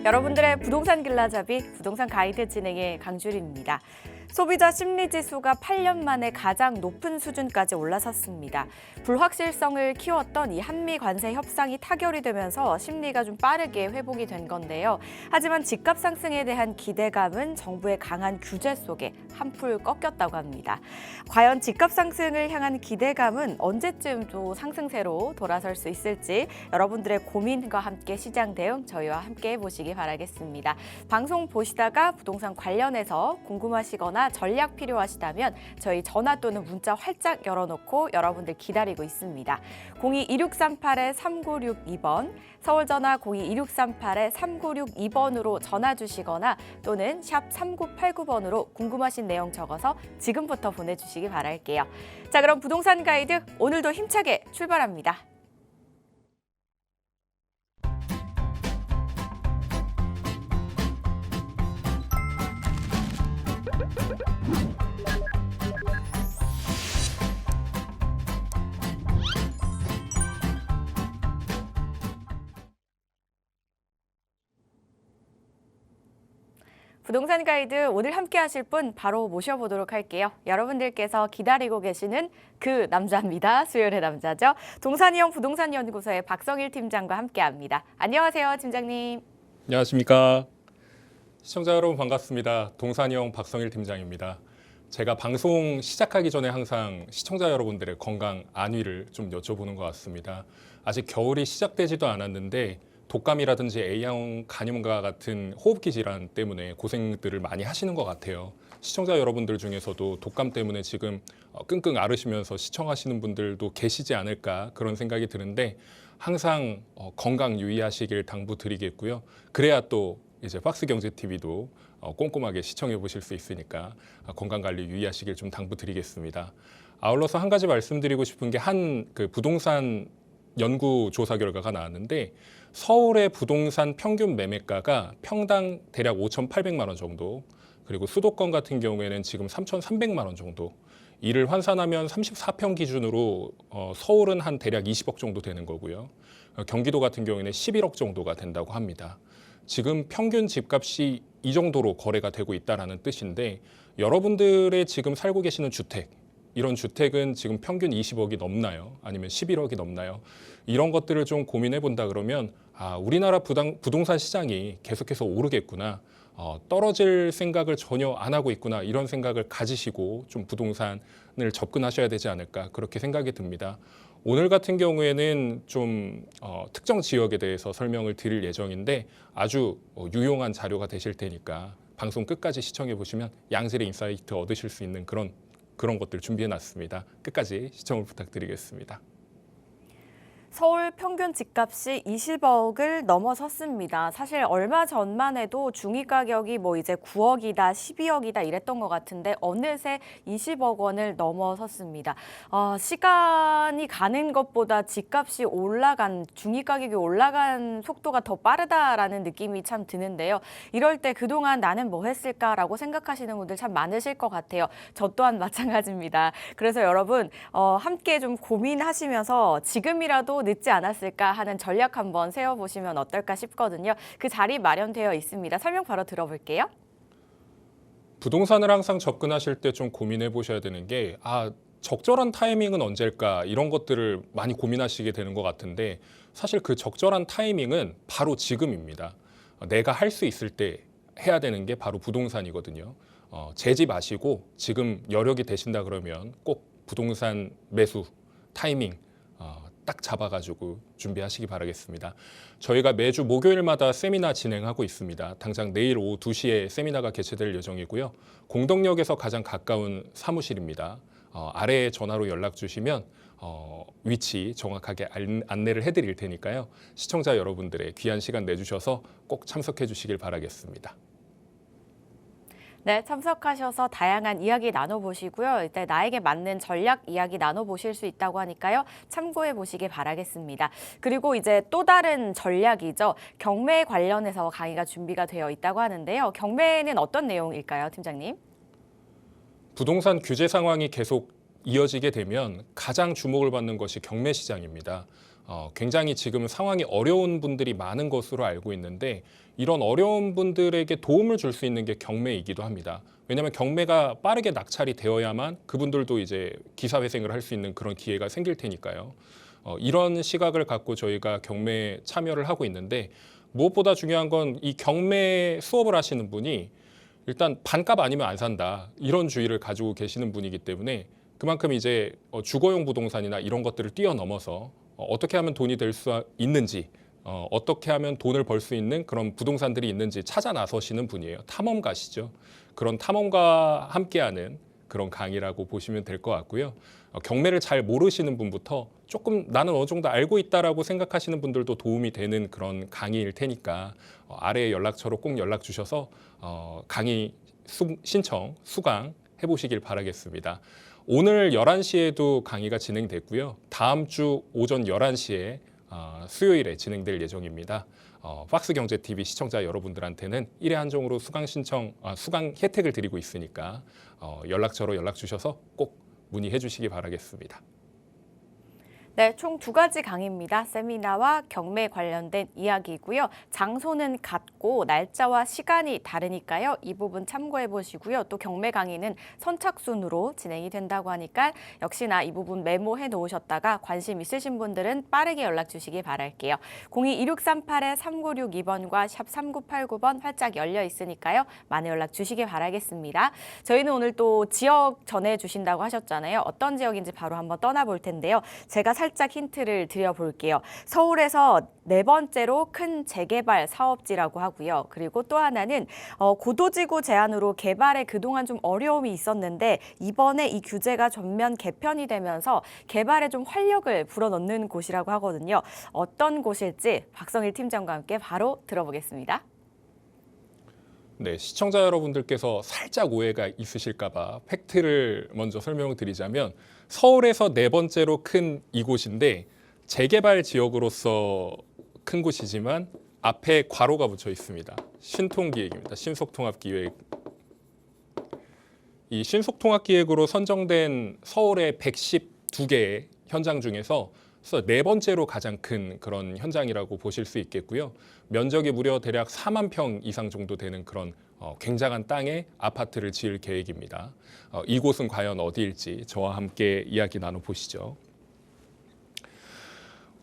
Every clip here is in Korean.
여러분들의 부동산 길라잡이 부동산 가이드 진행의 강주림입니다. 소비자 심리지수가 8년 만에 가장 높은 수준까지 올라섰습니다. 불확실성을 키웠던 이 한미 관세 협상이 타결이 되면서 심리가 좀 빠르게 회복이 된 건데요. 하지만 집값 상승에 대한 기대감은 정부의 강한 규제 속에 한풀 꺾였다고 합니다. 과연 집값 상승을 향한 기대감은 언제쯤 또 상승세로 돌아설 수 있을지 여러분들의 고민과 함께 시장 대응 저희와 함께 해보시기 바라겠습니다. 방송 보시다가 부동산 관련해서 궁금하시거나 전략 필요하시다면 저희 전화 또는 문자 활짝 열어놓고 여러분들 기다리고 있습니다. 02-2638-3962번, 서울 전화 02-2638-3962번으로 전화 주시거나 또는 샵 3989번으로 궁금하신 내용 적어서 지금부터 보내주시기 바랄게요. 자, 그럼 부동산 가이드 오늘도 힘차게 출발합니다. 부동산 가이드 오늘 함께 하실 분 바로 모셔보도록 할게요. 여러분들께서 기다리고 계시는 그 남자입니다. 수요일의 남자죠. 동산이형 부동산연구소의 박성일 팀장과 함께합니다. 안녕하세요, 팀장님. 안녕하십니까. 시청자 여러분 반갑습니다. 동산이형 박성일 팀장입니다. 제가 방송 시작하기 전에 항상 시청자 여러분들의 건강 안위를 좀 여쭤보는 것 같습니다. 아직 겨울이 시작되지도 않았는데 독감이라든지 A형 간염과 같은 호흡기 질환 때문에 고생들을 많이 하시는 것 같아요. 시청자 여러분들 중에서도 독감 때문에 지금 끙끙 앓으시면서 시청하시는 분들도 계시지 않을까 그런 생각이 드는데 항상 건강 유의하시길 당부드리겠고요. 그래야 또 이제 박스경제TV도 꼼꼼하게 시청해 보실 수 있으니까 건강관리 유의하시길 좀 당부드리겠습니다. 아울러서 한 가지 말씀드리고 싶은 게 한 그 부동산 연구 조사 결과가 나왔는데 서울의 부동산 평균 매매가가 평당 대략 5,800만 원 정도, 그리고 수도권 같은 경우에는 지금 3,300만 원 정도, 이를 환산하면 34평 기준으로 서울은 한 대략 20억 정도 되는 거고요. 경기도 같은 경우에는 11억 정도가 된다고 합니다. 지금 평균 집값이 이 정도로 거래가 되고 있다는 뜻인데 여러분들의 지금 살고 계시는 주택, 이런 주택은 지금 평균 20억이 넘나요? 아니면 11억이 넘나요? 이런 것들을 좀 고민해 본다 그러면 우리나라 부동산 시장이 계속해서 오르겠구나, 떨어질 생각을 전혀 안 하고 있구나, 이런 생각을 가지시고 좀 부동산을 접근하셔야 되지 않을까 그렇게 생각이 듭니다. 오늘 같은 경우에는 좀 특정 지역에 대해서 설명을 드릴 예정인데 아주 유용한 자료가 되실 테니까 방송 끝까지 시청해 보시면 양질의 인사이트 얻으실 수 있는 그런 것들 준비해 놨습니다. 끝까지 시청을 부탁드리겠습니다. 서울 평균 집값이 20억을 넘어섰습니다. 사실 얼마 전만 해도 중위 가격이 뭐 이제 9억이다, 12억이다 이랬던 것 같은데 어느새 20억 원을 넘어섰습니다. 시간이 가는 것보다 집값이 올라간, 중위 가격이 올라간 속도가 더 빠르다라는 느낌이 참 드는데요. 이럴 때 그동안 나는 뭐 했을까라고 생각하시는 분들 참 많으실 것 같아요. 저 또한 마찬가지입니다. 그래서 여러분 함께 좀 고민하시면서 지금이라도 늦지 않았을까 하는 전략 한번 세워보시면 어떨까 싶거든요. 그 자리 마련되어 있습니다. 설명 바로 들어볼게요. 부동산을 항상 접근하실 때 좀 고민해 보셔야 되는 게 적절한 타이밍은 언제일까, 이런 것들을 많이 고민하시게 되는 것 같은데 사실 그 적절한 타이밍은 바로 지금입니다. 내가 할 수 있을 때 해야 되는 게 바로 부동산이거든요. 재지 마시고 지금 여력이 되신다 그러면 꼭 부동산 매수 타이밍 딱 잡아가지고 준비하시기 바라겠습니다. 저희가 매주 목요일마다 세미나 진행하고 있습니다. 당장 내일 오후 2시에 세미나가 개최될 예정이고요. 공덕역에서 가장 가까운 사무실입니다. 아래에 전화로 연락 주시면 위치 정확하게 안내를 해드릴 테니까요. 시청자 여러분들의 귀한 시간 내주셔서 꼭 참석해 주시길 바라겠습니다. 네, 참석하셔서 다양한 이야기 나눠보시고요. 일단 나에게 맞는 전략 이야기 나눠보실 수 있다고 하니까요. 참고해 보시길 바라겠습니다. 그리고 이제 또 다른 전략이죠. 경매 관련해서 강의가 준비가 되어 있다고 하는데요. 경매는 어떤 내용일까요, 팀장님? 부동산 규제 상황이 계속 이어지게 되면 가장 주목을 받는 것이 경매 시장입니다. 굉장히 지금 상황이 어려운 분들이 많은 것으로 알고 있는데 이런 어려운 분들에게 도움을 줄 수 있는 게 경매이기도 합니다. 왜냐하면 경매가 빠르게 낙찰이 되어야만 그분들도 이제 기사회생을 할 수 있는 그런 기회가 생길 테니까요. 이런 시각을 갖고 저희가 경매에 참여를 하고 있는데 무엇보다 중요한 건 이 경매 수업을 하시는 분이 일단 반값 아니면 안 산다 이런 주의를 가지고 계시는 분이기 때문에 그만큼 이제 주거용 부동산이나 이런 것들을 뛰어넘어서 어떻게 하면 돈이 될 수 있는지 어떻게 하면 돈을 벌 수 있는 그런 부동산들이 있는지 찾아 나서시는 분이에요. 탐험가시죠. 그런 탐험과 함께하는 그런 강의라고 보시면 될 것 같고요. 경매를 잘 모르시는 분부터 조금 나는 어느 정도 알고 있다라고 생각하시는 분들도 도움이 되는 그런 강의일 테니까 아래 연락처로 꼭 연락 주셔서 강의 신청, 수강 해보시길 바라겠습니다. 오늘 11시에도 강의가 진행됐고요. 다음 주 오전 11시에 수요일에 진행될 예정입니다. 박스경제TV 시청자 여러분들한테는 1회 한정으로 수강 혜택을 드리고 있으니까 연락처로 연락 주셔서 꼭 문의해 주시기 바라겠습니다. 네, 총 2가지 강의입니다. 세미나와 경매 관련된 이야기고요. 장소는 같고 날짜와 시간이 다르니까요. 이 부분 참고해 보시고요. 또 경매 강의는 선착순으로 진행이 된다고 하니까 역시나 이 부분 메모해 놓으셨다가 관심 있으신 분들은 빠르게 연락 주시기 바랄게요. 02-2638-3962번과 샵 3989번 활짝 열려 있으니까요. 많은 연락 주시기 바라겠습니다. 저희는 오늘 또 지역 전해주신다고 하셨잖아요. 어떤 지역인지 바로 한번 떠나볼 텐데요. 제가 살짝 힌트를 드려볼게요. 서울에서 4번째로 큰 재개발 사업지라고 하고요. 그리고 또 하나는 고도지구 제한으로 개발에 그동안 좀 어려움이 있었는데 이번에 이 규제가 전면 개편이 되면서 개발에 좀 활력을 불어넣는 곳이라고 하거든요. 어떤 곳일지 박성일 팀장과 함께 바로 들어보겠습니다. 네, 시청자 여러분들께서 살짝 오해가 있으실까 봐 팩트를 먼저 설명을 드리자면 서울에서 4번째로 큰 이곳인데 재개발 지역으로서 큰 곳이지만 앞에 괄호가 붙여 있습니다. 신통기획입니다. 신속통합기획. 이 신속통합기획으로 선정된 서울의 112개의 현장 중에서 4번째로 가장 큰 그런 현장이라고 보실 수 있겠고요. 면적이 무려 대략 4만 평 이상 정도 되는 그런 굉장한 땅에 아파트를 지을 계획입니다. 이곳은 과연 어디일지 저와 함께 이야기 나눠보시죠.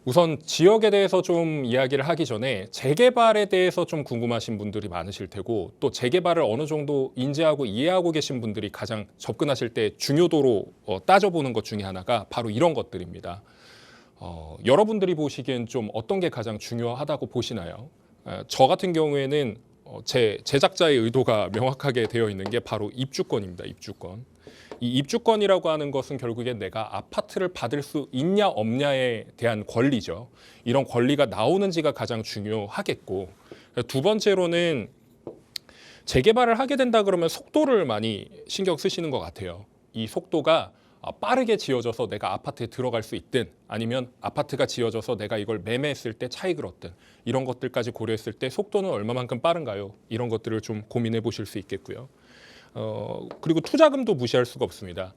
우선 지역에 대해서 좀 이야기를 하기 전에 재개발에 대해서 좀 궁금하신 분들이 많으실 테고 또 재개발을 어느 정도 인지하고 이해하고 계신 분들이 가장 접근하실 때 중요도로 따져보는 것 중에 하나가 바로 이런 것들입니다. 여러분들이 보시기엔 좀 어떤 게 가장 중요하다고 보시나요? 저 같은 경우에는 제 제작자의 의도가 명확하게 되어 있는 게 바로 입주권입니다. 입주권. 이 입주권이라고 하는 것은 결국엔 내가 아파트를 받을 수 있냐 없냐에 대한 권리죠. 이런 권리가 나오는지가 가장 중요하겠고 두 번째로는 재개발을 하게 된다 그러면 속도를 많이 신경 쓰시는 것 같아요. 이 속도가 빠르게 지어져서 내가 아파트에 들어갈 수 있든 아니면 아파트가 지어져서 내가 이걸 매매했을 때 차익을 얻든 이런 것들까지 고려했을 때 속도는 얼마만큼 빠른가요? 이런 것들을 좀 고민해 보실 수 있겠고요. 그리고 투자금도 무시할 수가 없습니다.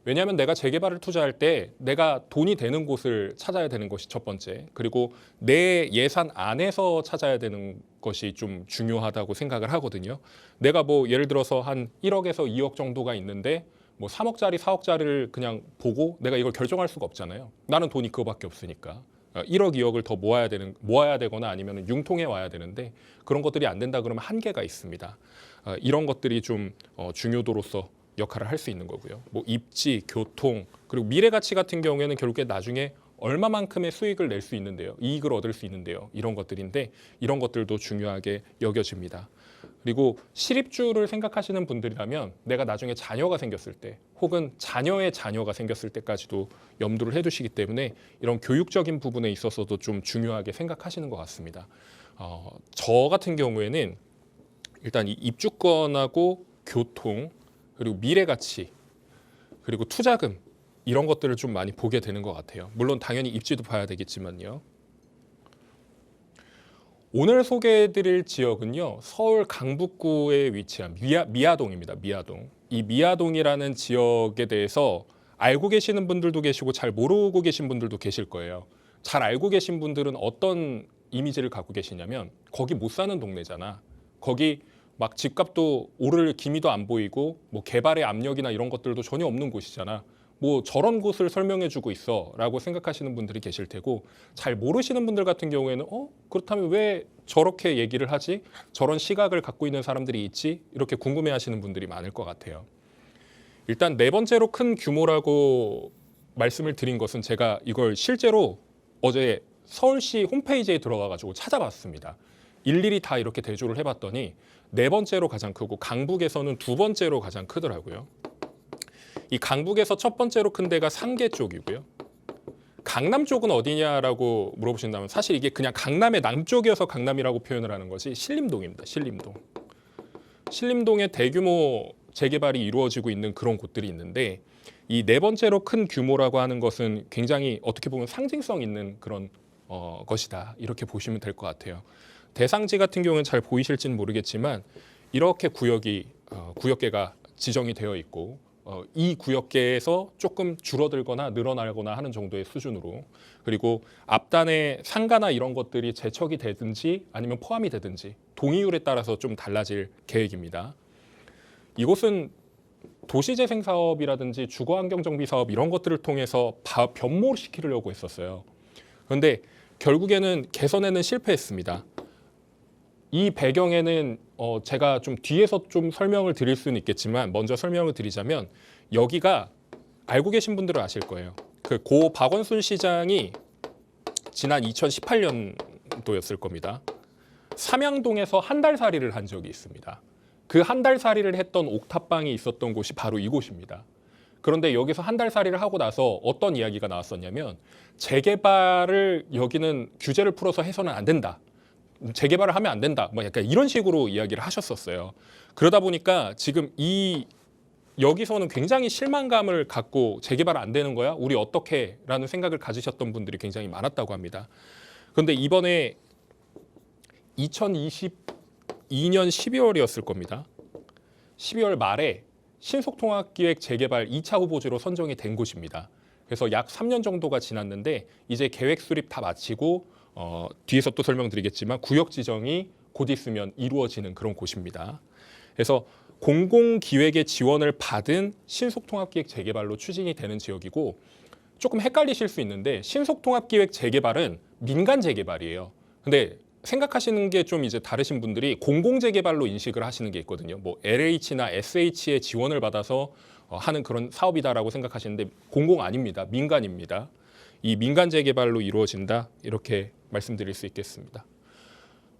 왜냐하면 내가 재개발을 투자할 때 내가 돈이 되는 곳을 찾아야 되는 것이 첫 번째. 그리고 내 예산 안에서 찾아야 되는 것이 좀 중요하다고 생각을 하거든요. 내가 뭐 예를 들어서 한 1억에서 2억 정도가 있는데 뭐 3억짜리, 4억짜리를 그냥 보고 내가 이걸 결정할 수가 없잖아요. 나는 돈이 그거밖에 없으니까. 1억, 2억을 더 모아야 되거나 아니면 융통해 와야 되는데 그런 것들이 안 된다 그러면 한계가 있습니다. 이런 것들이 좀 중요도로서 역할을 할 수 있는 거고요. 뭐 입지, 교통, 그리고 미래 가치 같은 경우에는 결국에 나중에 얼마만큼의 수익을 낼 수 있는데요. 이익을 얻을 수 있는데요. 이런 것들인데 이런 것들도 중요하게 여겨집니다. 그리고 실입주를 생각하시는 분들이라면 내가 나중에 자녀가 생겼을 때 혹은 자녀의 자녀가 생겼을 때까지도 염두를 해두시기 때문에 이런 교육적인 부분에 있어서도 좀 중요하게 생각하시는 것 같습니다. 저 같은 경우에는 일단 이 입주권하고 교통 그리고 미래 가치 그리고 투자금 이런 것들을 좀 많이 보게 되는 것 같아요. 물론 당연히 입지도 봐야 되겠지만요. 오늘 소개해드릴 지역은요. 서울 강북구에 위치한 미아동입니다. 미아동. 이 미아동이라는 지역에 대해서 알고 계시는 분들도 계시고 잘 모르고 계신 분들도 계실 거예요. 잘 알고 계신 분들은 어떤 이미지를 갖고 계시냐면 거기 못 사는 동네잖아. 거기 막 집값도 오를 기미도 안 보이고 뭐 개발의 압력이나 이런 것들도 전혀 없는 곳이잖아. 뭐 저런 곳을 설명해주고 있어라고 생각하시는 분들이 계실 테고 잘 모르시는 분들 같은 경우에는 그렇다면 왜 저렇게 얘기를 하지? 저런 시각을 갖고 있는 사람들이 있지? 이렇게 궁금해하시는 분들이 많을 것 같아요. 일단 네 번째로 큰 규모라고 말씀을 드린 것은 제가 이걸 실제로 어제 서울시 홈페이지에 들어가가지고 찾아봤습니다. 일일이 다 이렇게 대조를 해봤더니 네 번째로 가장 크고 강북에서는 두 번째로 가장 크더라고요. 이 강북에서 첫 번째로 큰 데가 상계 쪽이고요. 강남 쪽은 어디냐라고 물어보신다면 사실 이게 그냥 강남의 남쪽이어서 강남이라고 표현을 하는 것이 신림동입니다. 신림동. 신림동에 대규모 재개발이 이루어지고 있는 그런 곳들이 있는데 이 네 번째로 큰 규모라고 하는 것은 굉장히 어떻게 보면 상징성 있는 그런 것이다. 이렇게 보시면 될 것 같아요. 대상지 같은 경우는 잘 보이실지는 모르겠지만 이렇게 구역계가 지정이 되어 있고 이 구역계에서 조금 줄어들거나 늘어나거나 하는 정도의 수준으로 그리고 앞단의 상가나 이런 것들이 재척이 되든지 아니면 포함이 되든지 동의율에 따라서 좀 달라질 계획입니다. 이곳은 도시재생 사업이라든지 주거환경정비 사업 이런 것들을 통해서 변모시키려고 했었어요. 그런데 결국에는 개선에는 실패했습니다. 이 배경에는 제가 좀 뒤에서 좀 설명을 드릴 수는 있겠지만 먼저 설명을 드리자면 여기가 알고 계신 분들은 아실 거예요. 그 고 박원순 시장이 지난 2018년도였을 겁니다. 삼양동에서 한 달 살이를 한 적이 있습니다. 그 한 달 살이를 했던 옥탑방이 있었던 곳이 바로 이곳입니다. 그런데 여기서 한 달 살이를 하고 나서 어떤 이야기가 나왔었냐면 재개발을 여기는 규제를 풀어서 해서는 안 된다. 재개발을 하면 안 된다. 뭐 약간 이런 식으로 이야기를 하셨었어요. 그러다 보니까 지금 여기서는 굉장히 실망감을 갖고 재개발 안 되는 거야? 우리 어떻게? 라는 생각을 가지셨던 분들이 굉장히 많았다고 합니다. 그런데 이번에 2022년 12월이었을 겁니다. 12월 말에 신속통합기획 재개발 2차 후보지로 선정이 된 곳입니다. 그래서 약 3년 정도가 지났는데 이제 계획 수립 다 마치고 뒤에서 또 설명드리겠지만 구역 지정이 곧 있으면 이루어지는 그런 곳입니다. 그래서 공공기획의 지원을 받은 신속통합기획 재개발로 추진이 되는 지역이고 조금 헷갈리실 수 있는데 신속통합기획 재개발은 민간 재개발이에요. 근데 생각하시는 게 좀 이제 다르신 분들이 공공재개발로 인식을 하시는 게 있거든요. 뭐 LH나 SH의 지원을 받아서 하는 그런 사업이다라고 생각하시는데 공공 아닙니다. 민간입니다. 이 민간 재개발로 이루어진다 이렇게 말씀드릴 수 있겠습니다.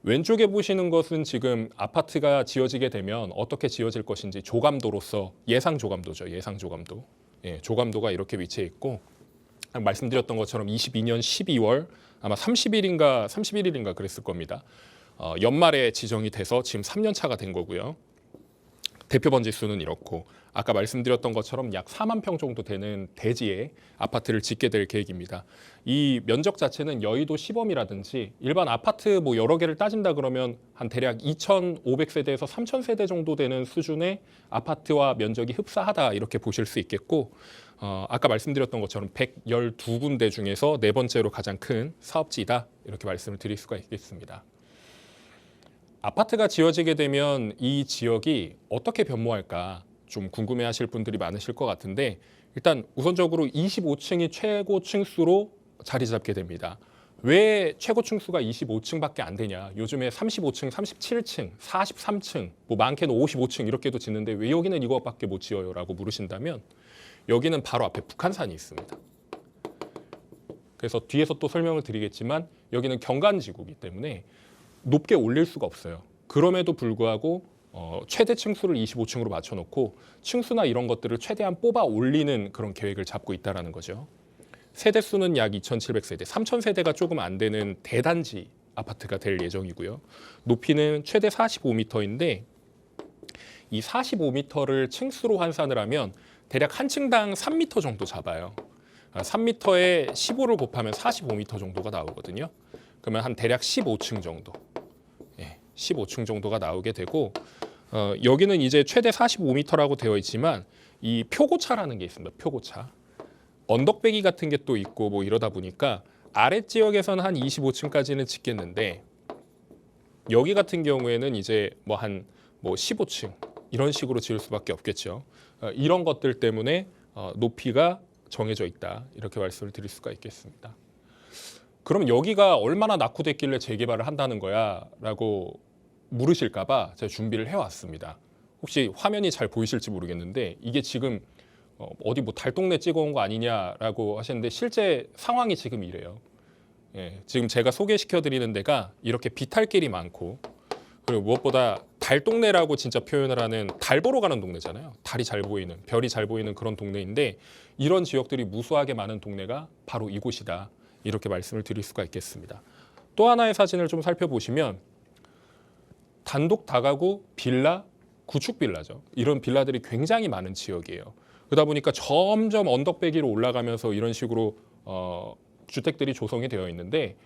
왼쪽에 보시는 것은 지금 아파트가 지어지게 되면 어떻게 지어질 것인지 조감도로서 예상 조감도죠. 예상 조감도. 조감도가 이렇게 위치해 있고 말씀드렸던 것처럼 22년 12월 아마 31일인가 그랬을 겁니다. 연말에 지정이 돼서 지금 3년 차가 된 거고요. 대표 번지 수는 이렇고 아까 말씀드렸던 것처럼 약 4만 평 정도 되는 대지에 아파트를 짓게 될 계획입니다. 이 면적 자체는 여의도 시범이라든지 일반 아파트 뭐 여러 개를 따진다 그러면 한 대략 2,500세대에서 3,000세대 정도 되는 수준의 아파트와 면적이 흡사하다 이렇게 보실 수 있겠고 아까 말씀드렸던 것처럼 112군데 중에서 네 번째로 가장 큰 사업지이다 이렇게 말씀을 드릴 수가 있겠습니다. 아파트가 지어지게 되면 이 지역이 어떻게 변모할까 좀 궁금해하실 분들이 많으실 것 같은데 일단 우선적으로 25층이 최고 층수로 자리 잡게 됩니다. 왜 최고 층수가 25층밖에 안 되냐? 요즘에 35층, 37층, 43층, 뭐 많게는 55층 이렇게도 짓는데 왜 여기는 이것밖에 못 지어요? 라고 물으신다면 여기는 바로 앞에 북한산이 있습니다. 그래서 뒤에서 또 설명을 드리겠지만 여기는 경관지구이기 때문에 높게 올릴 수가 없어요. 그럼에도 불구하고 최대 층수를 25층으로 맞춰놓고 층수나 이런 것들을 최대한 뽑아 올리는 그런 계획을 잡고 있다는 거죠. 세대 수는 약 2,700세대, 3,000세대가 조금 안 되는 대단지 아파트가 될 예정이고요. 높이는 최대 45m인데 이 45m를 층수로 환산을 하면 대략 한 층당 3m 정도 잡아요. 3m에 15를 곱하면 45m 정도가 나오거든요. 그러면 한 대략 15층 정도. 15층 정도가 나오게 되고 여기는 이제 최대 45m라고 되어 있지만 이 표고차라는 게 있습니다. 표고차. 언덕배기 같은 게 또 있고 뭐 이러다 보니까 아래 지역에서는 한 25층까지는 짓겠는데 여기 같은 경우에는 이제 뭐 한 15층 이런 식으로 지을 수밖에 없겠죠. 이런 것들 때문에 높이가 정해져 있다. 이렇게 말씀을 드릴 수가 있겠습니다. 그럼 여기가 얼마나 낙후됐길래 재개발을 한다는 거야? 라고 물으실까 봐 제가 준비를 해왔습니다. 혹시 화면이 잘 보이실지 모르겠는데 이게 지금 어디 뭐 달동네 찍어온 거 아니냐라고 하셨는데 실제 상황이 지금 이래요. 예, 지금 제가 소개시켜드리는 데가 이렇게 비탈길이 많고 그리고 무엇보다 달동네라고 진짜 표현을 하는 달 보러 가는 동네잖아요. 달이 잘 보이는, 별이 잘 보이는 그런 동네인데 이런 지역들이 무수하게 많은 동네가 바로 이곳이다. 이렇게 말씀을 드릴 수가 있겠습니다. 또 하나의 사진을 좀 살펴보시면 단독 다가구 빌라, 구축 빌라죠. 이런 빌라들이 굉장히 많은 지역이에요. 그러다 보니까 점점 언덕배기로 올라가면서 이런 식으로 주택들이 조성이 되어 있는데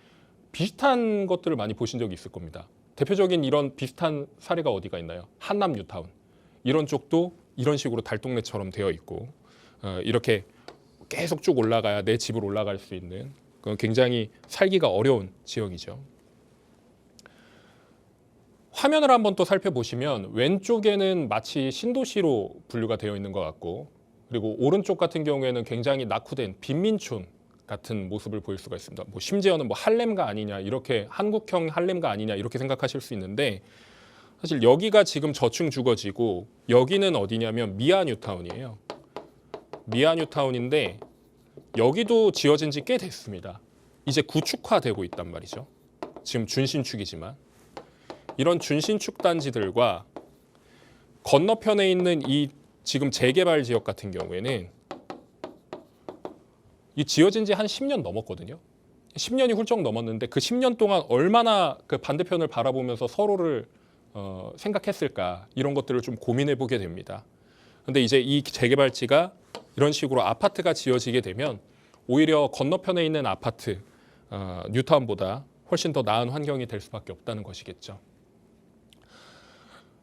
비슷한 것들을 많이 보신 적이 있을 겁니다. 대표적인 이런 비슷한 사례가 어디가 있나요? 한남 뉴타운. 이런 쪽도 이런 식으로 달동네처럼 되어 있고 이렇게 계속 쭉 올라가야 내 집으로 올라갈 수 있는 그건 굉장히 살기가 어려운 지역이죠. 화면을 한번 또 살펴보시면 왼쪽에는 마치 신도시로 분류가 되어 있는 것 같고 그리고 오른쪽 같은 경우에는 굉장히 낙후된 빈민촌 같은 모습을 보일 수가 있습니다. 뭐 심지어는 뭐 할렘가 아니냐 이렇게 한국형 할렘가 아니냐 이렇게 생각하실 수 있는데 사실 여기가 지금 저층 주거지고 여기는 어디냐면 미아 뉴타운이에요. 미아 뉴타운인데 여기도 지어진 지 꽤 됐습니다. 이제 구축화되고 있단 말이죠. 지금 준신축이지만 이런 준신축 단지들과 건너편에 있는 이 지금 재개발 지역 같은 경우에는 이 지어진 지 한 10년 넘었거든요. 10년이 훌쩍 넘었는데 그 10년 동안 얼마나 그 반대편을 바라보면서 서로를 생각했을까 이런 것들을 좀 고민해 보게 됩니다. 근데 이제 이 재개발지가 이런 식으로 아파트가 지어지게 되면 오히려 건너편에 있는 아파트 뉴타운보다 훨씬 더 나은 환경이 될 수밖에 없다는 것이겠죠.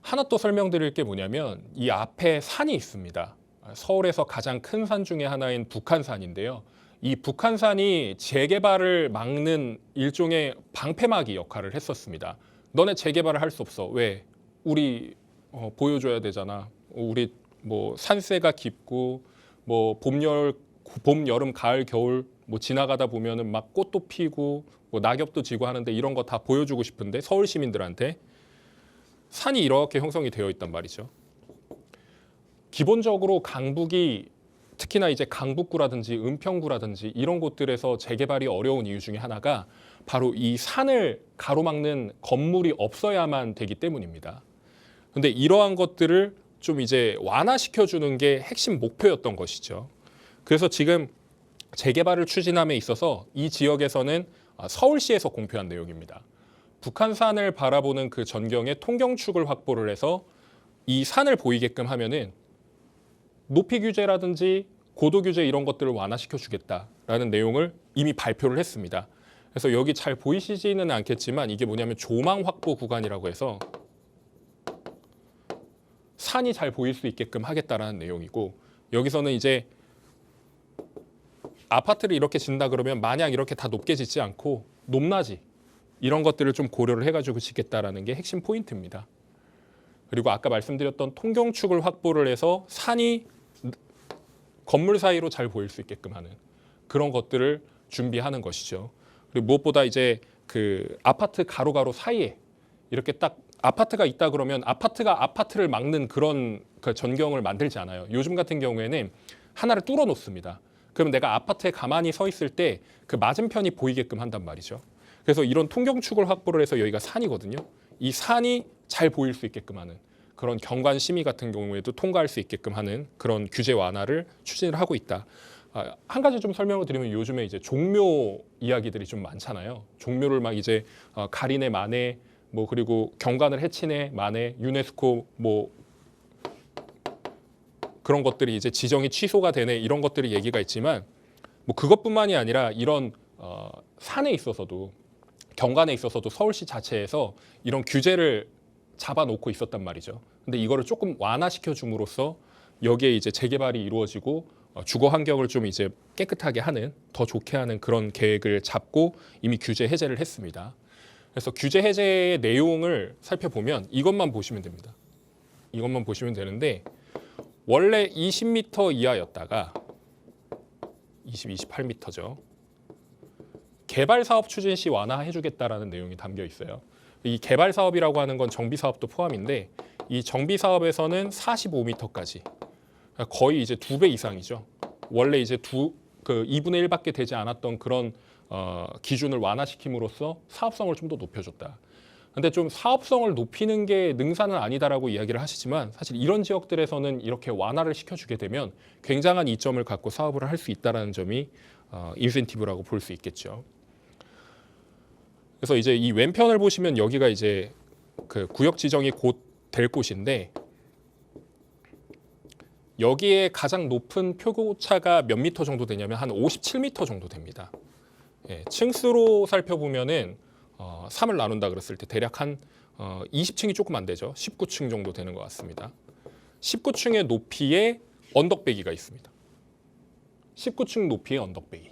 하나 또 설명드릴 게 뭐냐면 이 앞에 산이 있습니다. 서울에서 가장 큰 산 중에 하나인 북한산인데요. 이 북한산이 재개발을 막는 일종의 방패막이 역할을 했었습니다. 너네 재개발을 할 수 없어. 왜? 우리 보여줘야 되잖아. 우리 뭐 산세가 깊고 뭐 봄, 여름, 가을, 겨울 뭐 지나가다 보면은 막 꽃도 피고 뭐 낙엽도 지고 하는데 이런 거 다 보여주고 싶은데 서울 시민들한테 산이 이렇게 형성이 되어 있단 말이죠. 기본적으로 강북이 특히나 이제 강북구라든지 은평구라든지 이런 곳들에서 재개발이 어려운 이유 중에 하나가 바로 이 산을 가로막는 건물이 없어야만 되기 때문입니다. 근데 이러한 것들을 좀 이제 완화시켜 주는 게 핵심 목표였던 것이죠. 그래서 지금 재개발을 추진함에 있어서 이 지역에서는 서울시에서 공표한 내용입니다. 북한산을 바라보는 그 전경에 통경축을 확보를 해서 이 산을 보이게끔 하면은 높이 규제라든지 고도 규제 이런 것들을 완화시켜 주겠다라는 내용을 이미 발표를 했습니다. 그래서 여기 잘 보이시지는 않겠지만 이게 뭐냐면 조망 확보 구간이라고 해서 산이 잘 보일 수 있게끔 하겠다라는 내용이고 여기서는 이제 아파트를 이렇게 짓는다 그러면 마냥 이렇게 다 높게 짓지 않고 높낮이 이런 것들을 좀 고려를 해가지고 짓겠다라는 게 핵심 포인트입니다. 그리고 아까 말씀드렸던 통경축을 확보를 해서 산이 건물 사이로 잘 보일 수 있게끔 하는 그런 것들을 준비하는 것이죠. 그리고 무엇보다 이제 그 아파트 가로가로 사이에 이렇게 딱 아파트가 있다 그러면 아파트가 아파트를 막는 그런 그 전경을 만들지 않아요. 요즘 같은 경우에는 하나를 뚫어 놓습니다. 그러면 내가 아파트에 가만히 서 있을 때 그 맞은편이 보이게끔 한단 말이죠. 그래서 이런 통경축을 확보를 해서 여기가 산이거든요. 이 산이 잘 보일 수 있게끔 하는 그런 경관 심의 같은 경우에도 통과할 수 있게끔 하는 그런 규제 완화를 추진을 하고 있다. 한 가지 좀 설명을 드리면 요즘에 이제 종묘 이야기들이 좀 많잖아요. 종묘를 막 이제 가리네 마네 뭐 그리고 경관을 해치네 마네 유네스코 뭐 그런 것들이 이제 지정이 취소가 되네 이런 것들이 얘기가 있지만 뭐 그것뿐만이 아니라 이런 산에 있어서도 경관에 있어서도 서울시 자체에서 이런 규제를 잡아놓고 있었단 말이죠. 근데 이거를 조금 완화시켜 줌으로써 여기에 이제 재개발이 이루어지고 주거 환경을 좀 이제 깨끗하게 하는, 더 좋게 하는 그런 계획을 잡고 이미 규제 해제를 했습니다. 그래서 규제 해제의 내용을 살펴보면 이것만 보시면 됩니다. 이것만 보시면 되는데 원래 20m 이하였다가 28m죠. 개발 사업 추진 시 완화해 주겠다라는 내용이 담겨 있어요. 이 개발 사업이라고 하는 건 정비 사업도 포함인데 이 정비 사업에서는 45m까지 거의 이제 2배 이상이죠. 원래 이제 2분의 1밖에 되지 않았던 그런 기준을 완화시킴으로써 사업성을 좀 더 높여줬다. 근데 좀 사업성을 높이는 게 능사는 아니다라고 이야기를 하시지만 사실 이런 지역들에서는 이렇게 완화를 시켜주게 되면 굉장한 이점을 갖고 사업을 할 수 있다는 점이 인센티브라고 볼 수 있겠죠. 그래서 이제 이 왼편을 보시면 여기가 이제 그 구역 지정이 곧 될 곳인데 여기에 가장 높은 표고차가 몇 미터 정도 되냐면 한 57m 정도 됩니다. 예, 층수로 살펴보면은 3을 나눈다 그랬을 때 대략 한 20층이 조금 안 되죠. 19층 정도 되는 것 같습니다. 19층의 높이에 언덕배기가 있습니다. 19층 높이의 언덕배기.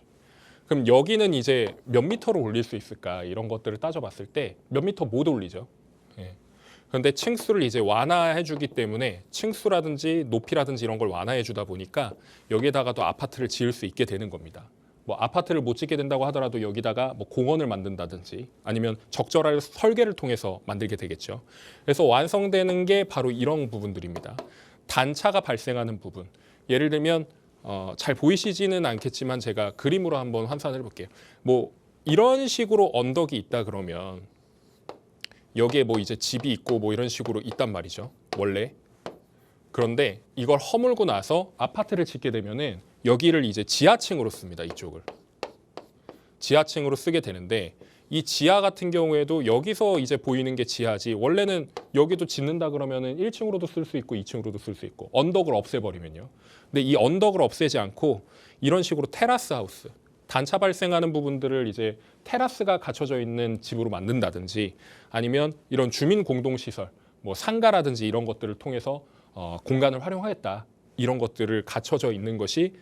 그럼 여기는 이제 몇 미터로 올릴 수 있을까 이런 것들을 따져봤을 때 몇 미터 못 올리죠. 예. 그런데 층수를 이제 완화해주기 때문에 층수라든지 높이라든지 이런 걸 완화해주다 보니까 여기에다가도 아파트를 지을 수 있게 되는 겁니다. 뭐 아파트를 못 짓게 된다고 하더라도 여기다가 뭐 공원을 만든다든지 아니면 적절한 설계를 통해서 만들게 되겠죠. 그래서 완성되는 게 바로 이런 부분들입니다. 단차가 발생하는 부분. 예를 들면 잘 보이시지는 않겠지만 제가 그림으로 한번 환산을 해볼게요. 뭐 이런 식으로 언덕이 있다 그러면 여기에 뭐 이제 집이 있고 뭐 이런 식으로 있단 말이죠. 원래. 그런데 이걸 허물고 나서 아파트를 짓게 되면은 여기를 이제 지하층으로 씁니다. 이쪽을. 지하층으로 쓰게 되는데 이 지하 같은 경우에도 여기서 이제 보이는 게 지하지 원래는 여기도 짓는다 그러면은 1층으로도 쓸 수 있고 2층으로도 쓸 수 있고 언덕을 없애버리면요. 근데 이 언덕을 없애지 않고 이런 식으로 테라스 하우스 단차 발생하는 부분들을 이제 테라스가 갖춰져 있는 집으로 만든다든지 아니면 이런 주민 공동시설 뭐 상가라든지 이런 것들을 통해서 공간을 활용하겠다. 이런 것들을 갖춰져 있는 것이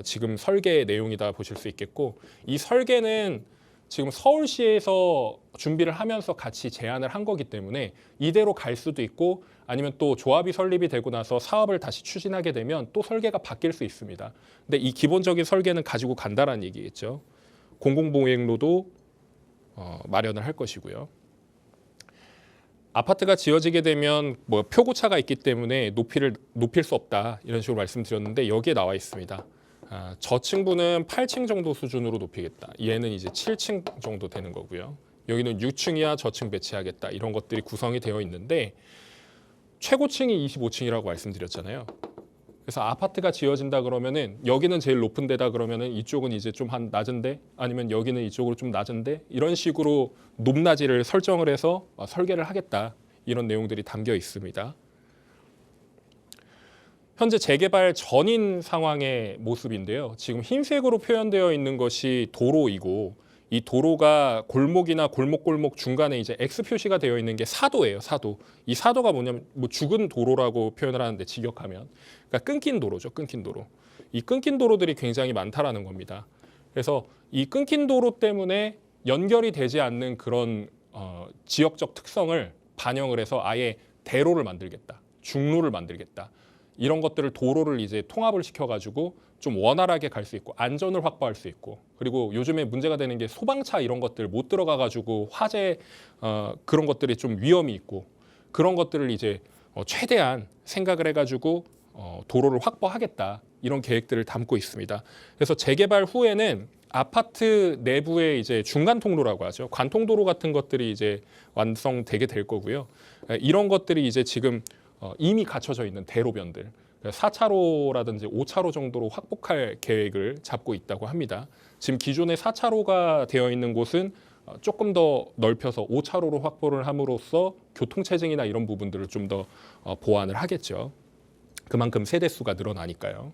지금 설계의 내용이다 보실 수 있겠고 이 설계는 지금 서울시에서 준비를 하면서 같이 제안을 한 거기 때문에 이대로 갈 수도 있고 아니면 또 조합이 설립이 되고 나서 사업을 다시 추진하게 되면 또 설계가 바뀔 수 있습니다. 근데 이 기본적인 설계는 가지고 간다라는 얘기겠죠. 공공보행로도 마련을 할 것이고요. 아파트가 지어지게 되면 뭐 표고차가 있기 때문에 높이를 높일 수 없다 이런 식으로 말씀드렸는데 여기에 나와 있습니다. 저층부는 8층 정도 수준으로 높이겠다. 얘는 이제 7층 정도 되는 거고요. 여기는 6층 이하 저층 배치하겠다. 이런 것들이 구성이 되어 있는데 최고층이 25층이라고 말씀드렸잖아요. 그래서 아파트가 지어진다 그러면은 여기는 제일 높은 데다 그러면은 이쪽은 이제 좀 한 낮은데 아니면 여기는 이쪽으로 좀 낮은데 이런 식으로 높낮이를 설정을 해서 설계를 하겠다. 이런 내용들이 담겨 있습니다. 현재 재개발 전인 상황의 모습인데요. 지금 흰색으로 표현되어 있는 것이 도로이고 이 도로가 골목이나 골목 중간에 이제 X 표시가 되어 있는 게 사도예요. 사도. 이 사도가 뭐냐면 뭐 죽은 도로라고 표현을 하는데 직역하면 그러니까 끊긴 도로죠. 끊긴 도로. 이 끊긴 도로들이 굉장히 많다라는 겁니다. 그래서 이 끊긴 도로 때문에 연결이 되지 않는 그런 지역적 특성을 반영을 해서 아예 대로를 만들겠다. 중로를 만들겠다. 이런 것들을 도로를 이제 통합을 시켜가지고 좀 원활하게 갈 수 있고 안전을 확보할 수 있고 그리고 요즘에 문제가 되는 게 소방차 이런 것들 못 들어가가지고 화재 그런 것들이 좀 위험이 있고 그런 것들을 이제 최대한 생각을 해가지고 도로를 확보하겠다 이런 계획들을 담고 있습니다. 그래서 재개발 후에는 아파트 내부에 이제 중간 통로라고 하죠. 관통도로 같은 것들이 이제 완성되게 될 거고요. 이런 것들이 이제 지금 이미 갖춰져 있는 대로변들 4차로라든지 5차로 정도로 확복할 계획을 잡고 있다고 합니다. 지금 기존에 4차로가 되어 있는 곳은 조금 더 넓혀서 5차로로 확보를 함으로써 교통체증이나 이런 부분들을 좀 더 보완을 하겠죠. 그만큼 세대수가 늘어나니까요.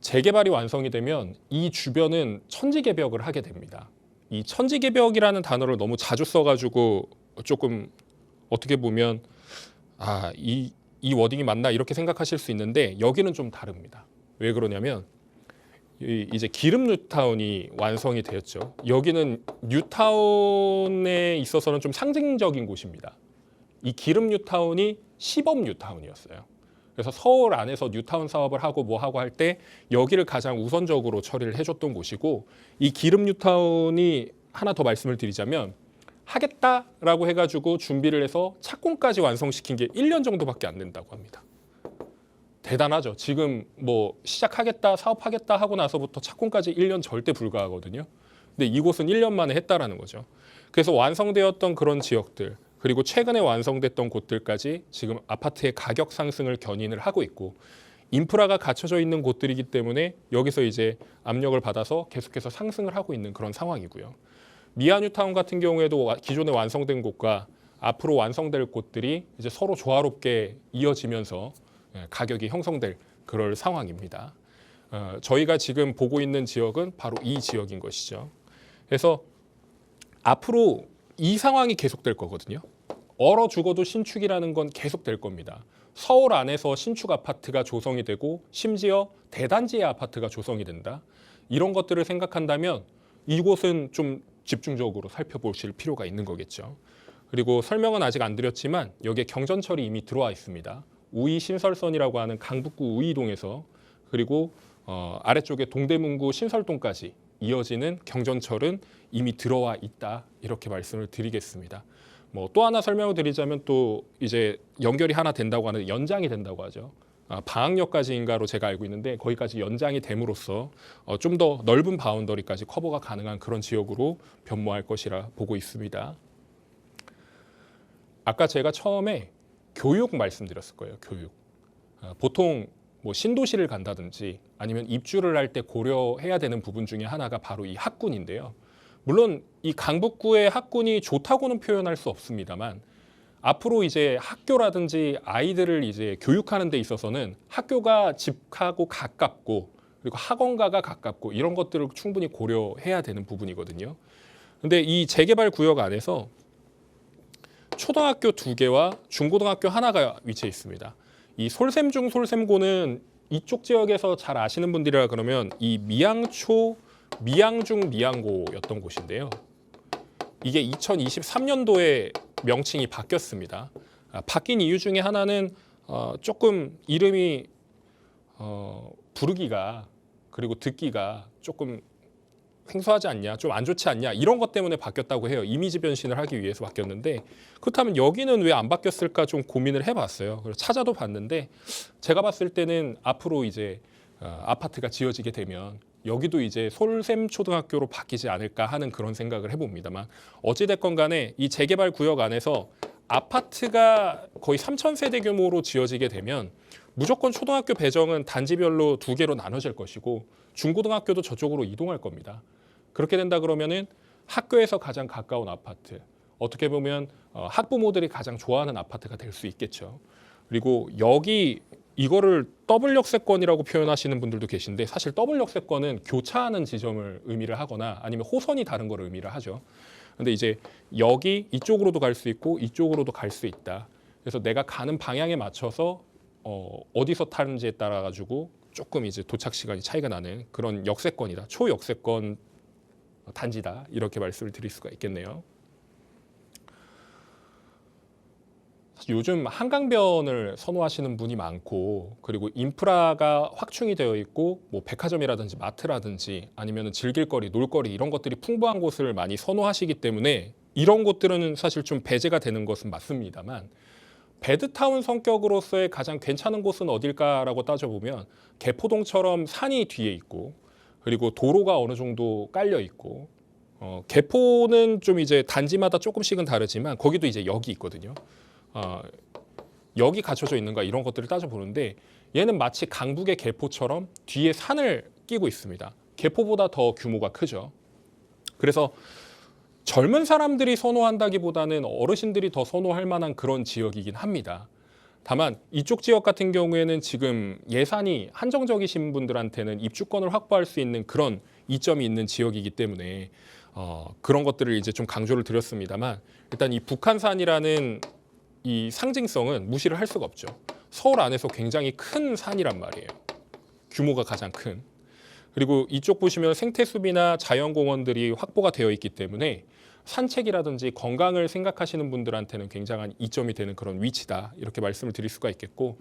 재개발이 완성이 되면 이 주변은 천지개벽을 하게 됩니다. 이 천지개벽이라는 단어를 너무 자주 써가지고 조금 어떻게 보면 이 워딩이 맞나 이렇게 생각하실 수 있는데 여기는 좀 다릅니다. 왜 그러냐면 이제 기름 뉴타운이 완성이 되었죠. 여기는 뉴타운에 있어서는 좀 상징적인 곳입니다. 이 기름 뉴타운이 시범 뉴타운이었어요. 그래서 서울 안에서 뉴타운 사업을 하고 뭐 하고 할 때 여기를 가장 우선적으로 처리를 해줬던 곳이고, 이 기름 뉴타운이 하나 더 말씀을 드리자면 하겠다라고 해가지고 준비를 해서 착공까지 완성시킨 게 1년 정도밖에 안 된다고 합니다. 대단하죠. 지금 뭐 시작하겠다, 사업하겠다 하고 나서부터 착공까지 1년 절대 불가하거든요. 근데 이곳은 1년 만에 했다라는 거죠. 그래서 완성되었던 그런 지역들, 그리고 최근에 완성됐던 곳들까지 지금 아파트의 가격 상승을 견인을 하고 있고, 인프라가 갖춰져 있는 곳들이기 때문에 여기서 이제 압력을 받아서 계속해서 상승을 하고 있는 그런 상황이고요. 미아뉴타운 같은 경우에도 기존에 완성된 곳과 앞으로 완성될 곳들이 이제 서로 조화롭게 이어지면서 가격이 형성될 그럴 상황입니다. 저희가 지금 보고 있는 지역은 바로 이 지역인 것이죠. 그래서 앞으로 이 상황이 계속될 거거든요. 얼어 죽어도 신축이라는 건 계속될 겁니다. 서울 안에서 신축 아파트가 조성이 되고 심지어 대단지의 아파트가 조성이 된다. 이런 것들을 생각한다면 이곳은 좀 집중적으로 살펴보실 필요가 있는 거겠죠. 그리고 설명은 아직 안 드렸지만 여기에 경전철이 이미 들어와 있습니다. 우이 신설선이라고 하는 강북구 우이동에서 그리고 아래쪽에 동대문구 신설동까지 이어지는 경전철은 이미 들어와 있다, 이렇게 말씀을 드리겠습니다. 뭐 또 하나 설명을 드리자면 또 이제 연결이 하나 된다고 하는, 연장이 된다고 하죠. 방학역까지인가로 제가 알고 있는데 거기까지 연장이 됨으로써 좀 더 넓은 바운더리까지 커버가 가능한 그런 지역으로 변모할 것이라 보고 있습니다. 아까 제가 처음에 교육 말씀드렸을 거예요. 교육. 보통 뭐 신도시를 간다든지 아니면 입주를 할 때 고려해야 되는 부분 중에 하나가 바로 이 학군인데요. 물론 이 강북구의 학군이 좋다고는 표현할 수 없습니다만, 앞으로 이제 학교라든지 아이들을 이제 교육하는 데 있어서는 학교가 집하고 가깝고 그리고 학원가가 가깝고 이런 것들을 충분히 고려해야 되는 부분이거든요. 근데 이 재개발 구역 안에서 초등학교 2개와 중고등학교 하나가 위치해 있습니다. 이 솔샘중 솔샘고는 이쪽 지역에서 잘 아시는 분들이라 그러면 이 미양초, 미양중, 미양고였던 곳인데요. 이게 2023년도에 명칭이 바뀌었습니다. 바뀐 이유 중에 하나는 조금 이름이 부르기가 그리고 듣기가 조금 생소하지 않냐, 좀 안 좋지 않냐, 이런 것 때문에 바뀌었다고 해요. 이미지 변신을 하기 위해서 바뀌었는데, 그렇다면 여기는 왜 안 바뀌었을까 좀 고민을 해봤어요. 그래서 찾아도 봤는데 제가 봤을 때는 앞으로 이제 아파트가 지어지게 되면 여기도 이제 솔샘초등학교로 바뀌지 않을까 하는 그런 생각을 해봅니다만, 어찌됐건 간에 이 재개발 구역 안에서 아파트가 거의 3,000세대 규모로 지어지게 되면 무조건 초등학교 배정은 단지별로 2개로 나눠질 것이고 중고등학교도 저쪽으로 이동할 겁니다. 그렇게 된다 그러면은 학교에서 가장 가까운 아파트, 어떻게 보면 학부모들이 가장 좋아하는 아파트가 될 수 있겠죠. 그리고 여기 이거를 더블 역세권이라고 표현하시는 분들도 계신데, 사실 더블 역세권은 교차하는 지점을 의미를 하거나 아니면 호선이 다른 걸 의미를 하죠. 근데 이제 여기 이쪽으로도 갈 수 있고 이쪽으로도 갈 수 있다. 그래서 내가 가는 방향에 맞춰서 어디서 타는지에 따라 가지고 조금 이제 도착 시간이 차이가 나는 그런 역세권이다, 초역세권 단지다, 이렇게 말씀을 드릴 수가 있겠네요. 요즘 한강변을 선호하시는 분이 많고, 그리고 인프라가 확충이 되어 있고 뭐 백화점이라든지 마트라든지 아니면 즐길거리, 놀거리 이런 것들이 풍부한 곳을 많이 선호하시기 때문에 이런 곳들은 사실 좀 배제가 되는 것은 맞습니다만, 배드타운 성격으로서의 가장 괜찮은 곳은 어딜까라고 따져보면 개포동처럼 산이 뒤에 있고 그리고 도로가 어느 정도 깔려 있고, 개포는 좀 이제 단지마다 조금씩은 다르지만 거기도 이제 역이 있거든요. 역이 갖춰져 있는가 이런 것들을 따져보는데, 얘는 마치 강북의 개포처럼 뒤에 산을 끼고 있습니다. 개포보다 더 규모가 크죠. 그래서 젊은 사람들이 선호한다기보다는 어르신들이 더 선호할 만한 그런 지역이긴 합니다. 다만 이쪽 지역 같은 경우에는 지금 예산이 한정적이신 분들한테는 입주권을 확보할 수 있는 그런 이점이 있는 지역이기 때문에 그런 것들을 이제 좀 강조를 드렸습니다만, 일단 이 북한산이라는 이 상징성은 무시를 할 수가 없죠. 서울 안에서 굉장히 큰 산이란 말이에요. 규모가 가장 큰. 그리고 이쪽 보시면 생태숲이나 자연공원들이 확보가 되어 있기 때문에 산책이라든지 건강을 생각하시는 분들한테는 굉장한 이점이 되는 그런 위치다. 이렇게 말씀을 드릴 수가 있겠고,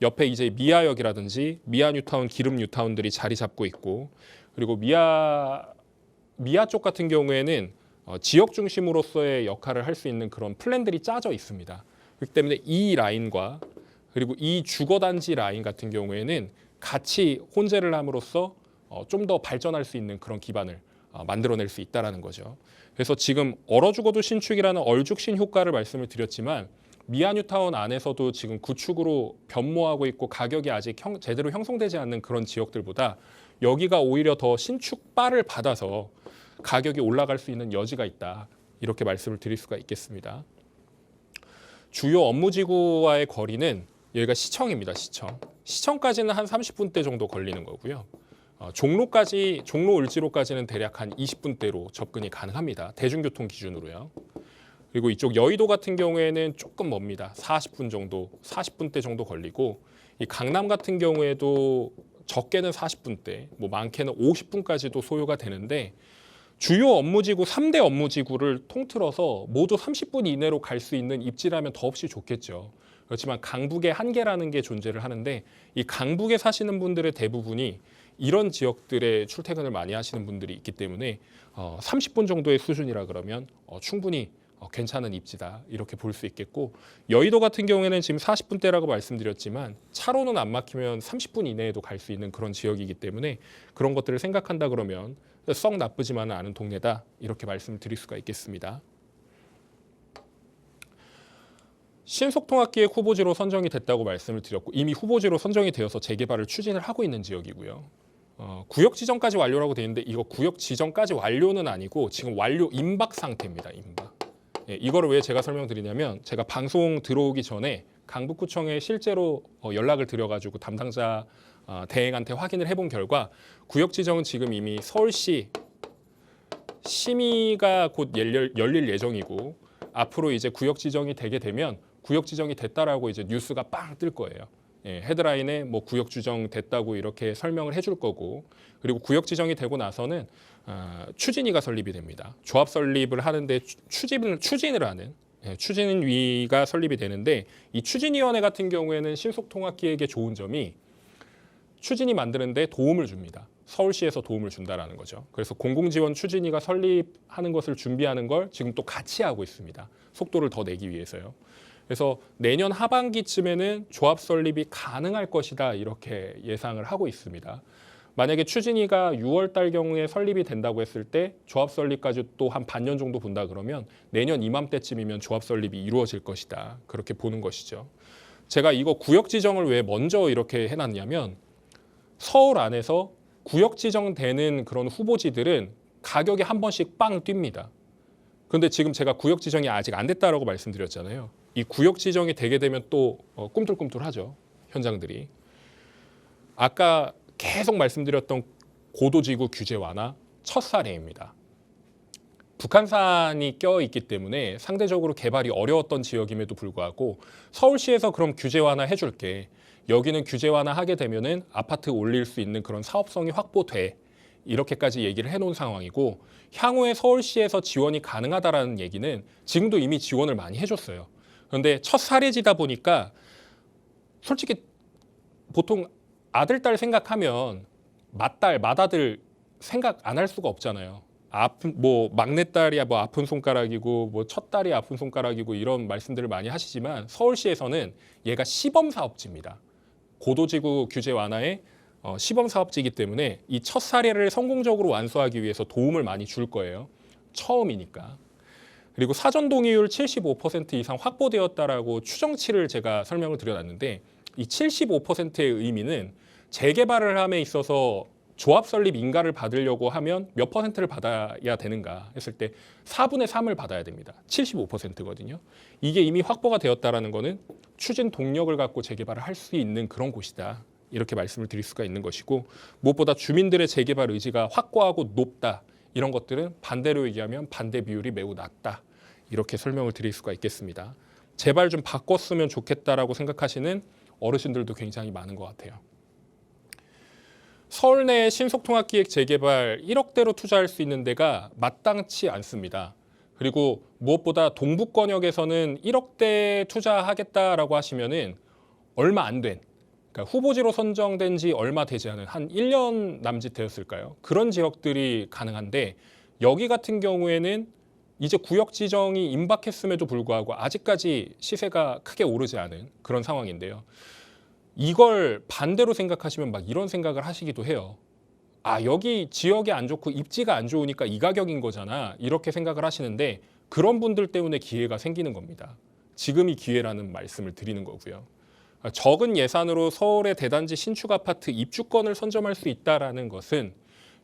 옆에 이제 미아역이라든지 미아 뉴타운, 기름 뉴타운들이 자리 잡고 있고, 그리고 미아 쪽 같은 경우에는 지역 중심으로서의 역할을 할 수 있는 그런 플랜들이 짜져 있습니다. 그렇기 때문에 이 라인과 그리고 이 주거단지 라인 같은 경우에는 같이 혼재를 함으로써 좀 더 발전할 수 있는 그런 기반을 만들어낼 수 있다는 거죠. 그래서 지금 얼어 죽어도 신축이라는 얼죽신 효과를 말씀을 드렸지만 미아 뉴타운 안에서도 지금 구축으로 변모하고 있고 가격이 아직 제대로 형성되지 않는 그런 지역들보다 여기가 오히려 더 신축발을 받아서 가격이 올라갈 수 있는 여지가 있다. 이렇게 말씀을 드릴 수가 있겠습니다. 주요 업무지구와의 거리는 여기가 시청입니다. 시청까지는 한 30분대 정도 걸리는 거고요. 종로 을지로까지는 대략 한 20분대로 접근이 가능합니다. 대중교통 기준으로요. 그리고 이쪽 여의도 같은 경우에는 조금 멉니다. 40분대 정도 걸리고, 이 강남 같은 경우에도 적게는 40분대, 뭐 많게는 50분까지도 소요가 되는데, 주요 업무지구 3대 업무지구를 통틀어서 모두 30분 이내로 갈 수 있는 입지라면 더없이 좋겠죠. 그렇지만 강북의 한계라는 게 존재를 하는데, 이 강북에 사시는 분들의 대부분이 이런 지역들에 출퇴근을 많이 하시는 분들이 있기 때문에 30분 정도의 수준이라 그러면 충분히 괜찮은 입지다 이렇게 볼 수 있겠고, 여의도 같은 경우에는 지금 40분대라고 말씀드렸지만 차로는 안 막히면 30분 이내에도 갈 수 있는 그런 지역이기 때문에 그런 것들을 생각한다 그러면 썩 나쁘지만은 않은 동네다 이렇게 말씀을 드릴 수가 있겠습니다. 신속통합기획 후보지로 선정이 됐다고 말씀을 드렸고, 이미 후보지로 선정이 되어서 재개발을 추진을 하고 있는 지역이고요. 구역 지정까지 완료라고 되어 있는데 이거 구역 지정까지 완료는 아니고 지금 완료 임박 상태입니다. 임박. 예, 이거를 왜 제가 설명드리냐면, 제가 방송 들어오기 전에 강북구청에 실제로 연락을 드려가지고 담당자 대행한테 확인을 해본 결과 구역 지정은 지금 이미 서울시 심의가 곧 열릴 예정이고, 앞으로 이제 구역 지정이 되게 되면 구역 지정이 됐다라고 이제 뉴스가 빵 뜰 거예요. 예, 헤드라인에 뭐 구역 지정 됐다고 이렇게 설명을 해줄 거고, 그리고 구역 지정이 되고 나서는 추진위가 설립이 됩니다. 조합 설립을 하는데 추진을 하는 추진위가 설립이 되는데, 이 추진위원회 같은 경우에는 신속통합기획의 좋은 점이 추진이 만드는데 도움을 줍니다. 서울시에서 도움을 준다라는 거죠. 그래서 공공지원 추진위가 설립하는 것을 준비하는 걸 지금 또 같이 하고 있습니다. 속도를 더 내기 위해서요. 그래서 내년 하반기쯤에는 조합 설립이 가능할 것이다 이렇게 예상을 하고 있습니다. 만약에 추진위가 6월 달 경우에 설립이 된다고 했을 때 조합 설립까지 또 한 반년 정도 본다 그러면 내년 이맘때쯤이면 조합 설립이 이루어질 것이다. 그렇게 보는 것이죠. 제가 이거 구역 지정을 왜 먼저 이렇게 해놨냐면, 서울 안에서 구역 지정되는 그런 후보지들은 가격이 한 번씩 빵 뜁니다. 그런데 지금 제가 구역 지정이 아직 안 됐다라고 말씀드렸잖아요. 이 구역 지정이 되게 되면 또 꿈틀꿈틀하죠. 현장들이. 아까 계속 말씀드렸던 고도지구 규제 완화 첫 사례입니다. 북한산이 껴있기 때문에 상대적으로 개발이 어려웠던 지역임에도 불구하고 서울시에서 그럼 규제 완화 해줄게. 여기는 규제 완화하게 되면은 아파트 올릴 수 있는 그런 사업성이 확보돼. 이렇게까지 얘기를 해놓은 상황이고, 향후에 서울시에서 지원이 가능하다라는 얘기는 지금도 이미 지원을 많이 해줬어요. 그런데 첫 사례지다 보니까 솔직히 보통 아들, 딸 생각하면 맏딸, 맏아들 생각 안 할 수가 없잖아요. 뭐 막내딸이 뭐 아픈 손가락이고 뭐 첫딸이 아픈 손가락이고 이런 말씀들을 많이 하시지만, 서울시에서는 얘가 시범 사업지입니다. 고도지구 규제 완화의 시범 사업지이기 때문에 이 첫 사례를 성공적으로 완수하기 위해서 도움을 많이 줄 거예요. 처음이니까. 그리고 사전 동의율 75% 이상 확보되었다라고 추정치를 제가 설명을 드려놨는데, 이 75%의 의미는 재개발을 함에 있어서 조합 설립 인가를 받으려고 하면 몇 퍼센트를 받아야 되는가 했을 때 4분의 3을 받아야 됩니다. 75%거든요. 이게 이미 확보가 되었다라는 거는 추진 동력을 갖고 재개발을 할 수 있는 그런 곳이다. 이렇게 말씀을 드릴 수가 있는 것이고, 무엇보다 주민들의 재개발 의지가 확고하고 높다. 이런 것들은 반대로 얘기하면 반대 비율이 매우 낮다. 이렇게 설명을 드릴 수가 있겠습니다. 제발 좀 바꿨으면 좋겠다라고 생각하시는 어르신들도 굉장히 많은 것 같아요. 서울 내 신속통합기획 재개발 1억대로 투자할 수 있는 데가 마땅치 않습니다. 그리고 무엇보다 동북권역에서는 1억대 투자하겠다라고 하시면은 얼마 안 된, 그러니까 후보지로 선정된 지 얼마 되지 않은 한 1년 남짓 되었을까요? 그런 지역들이 가능한데 여기 같은 경우에는 이제 구역 지정이 임박했음에도 불구하고 아직까지 시세가 크게 오르지 않은 그런 상황인데요. 이걸 반대로 생각하시면 막 이런 생각을 하시기도 해요. 아, 여기 지역이 안 좋고 입지가 안 좋으니까 이 가격인 거잖아. 이렇게 생각을 하시는데 그런 분들 때문에 기회가 생기는 겁니다. 지금이 기회라는 말씀을 드리는 거고요. 적은 예산으로 서울의 대단지 신축 아파트 입주권을 선점할 수 있다라는 것은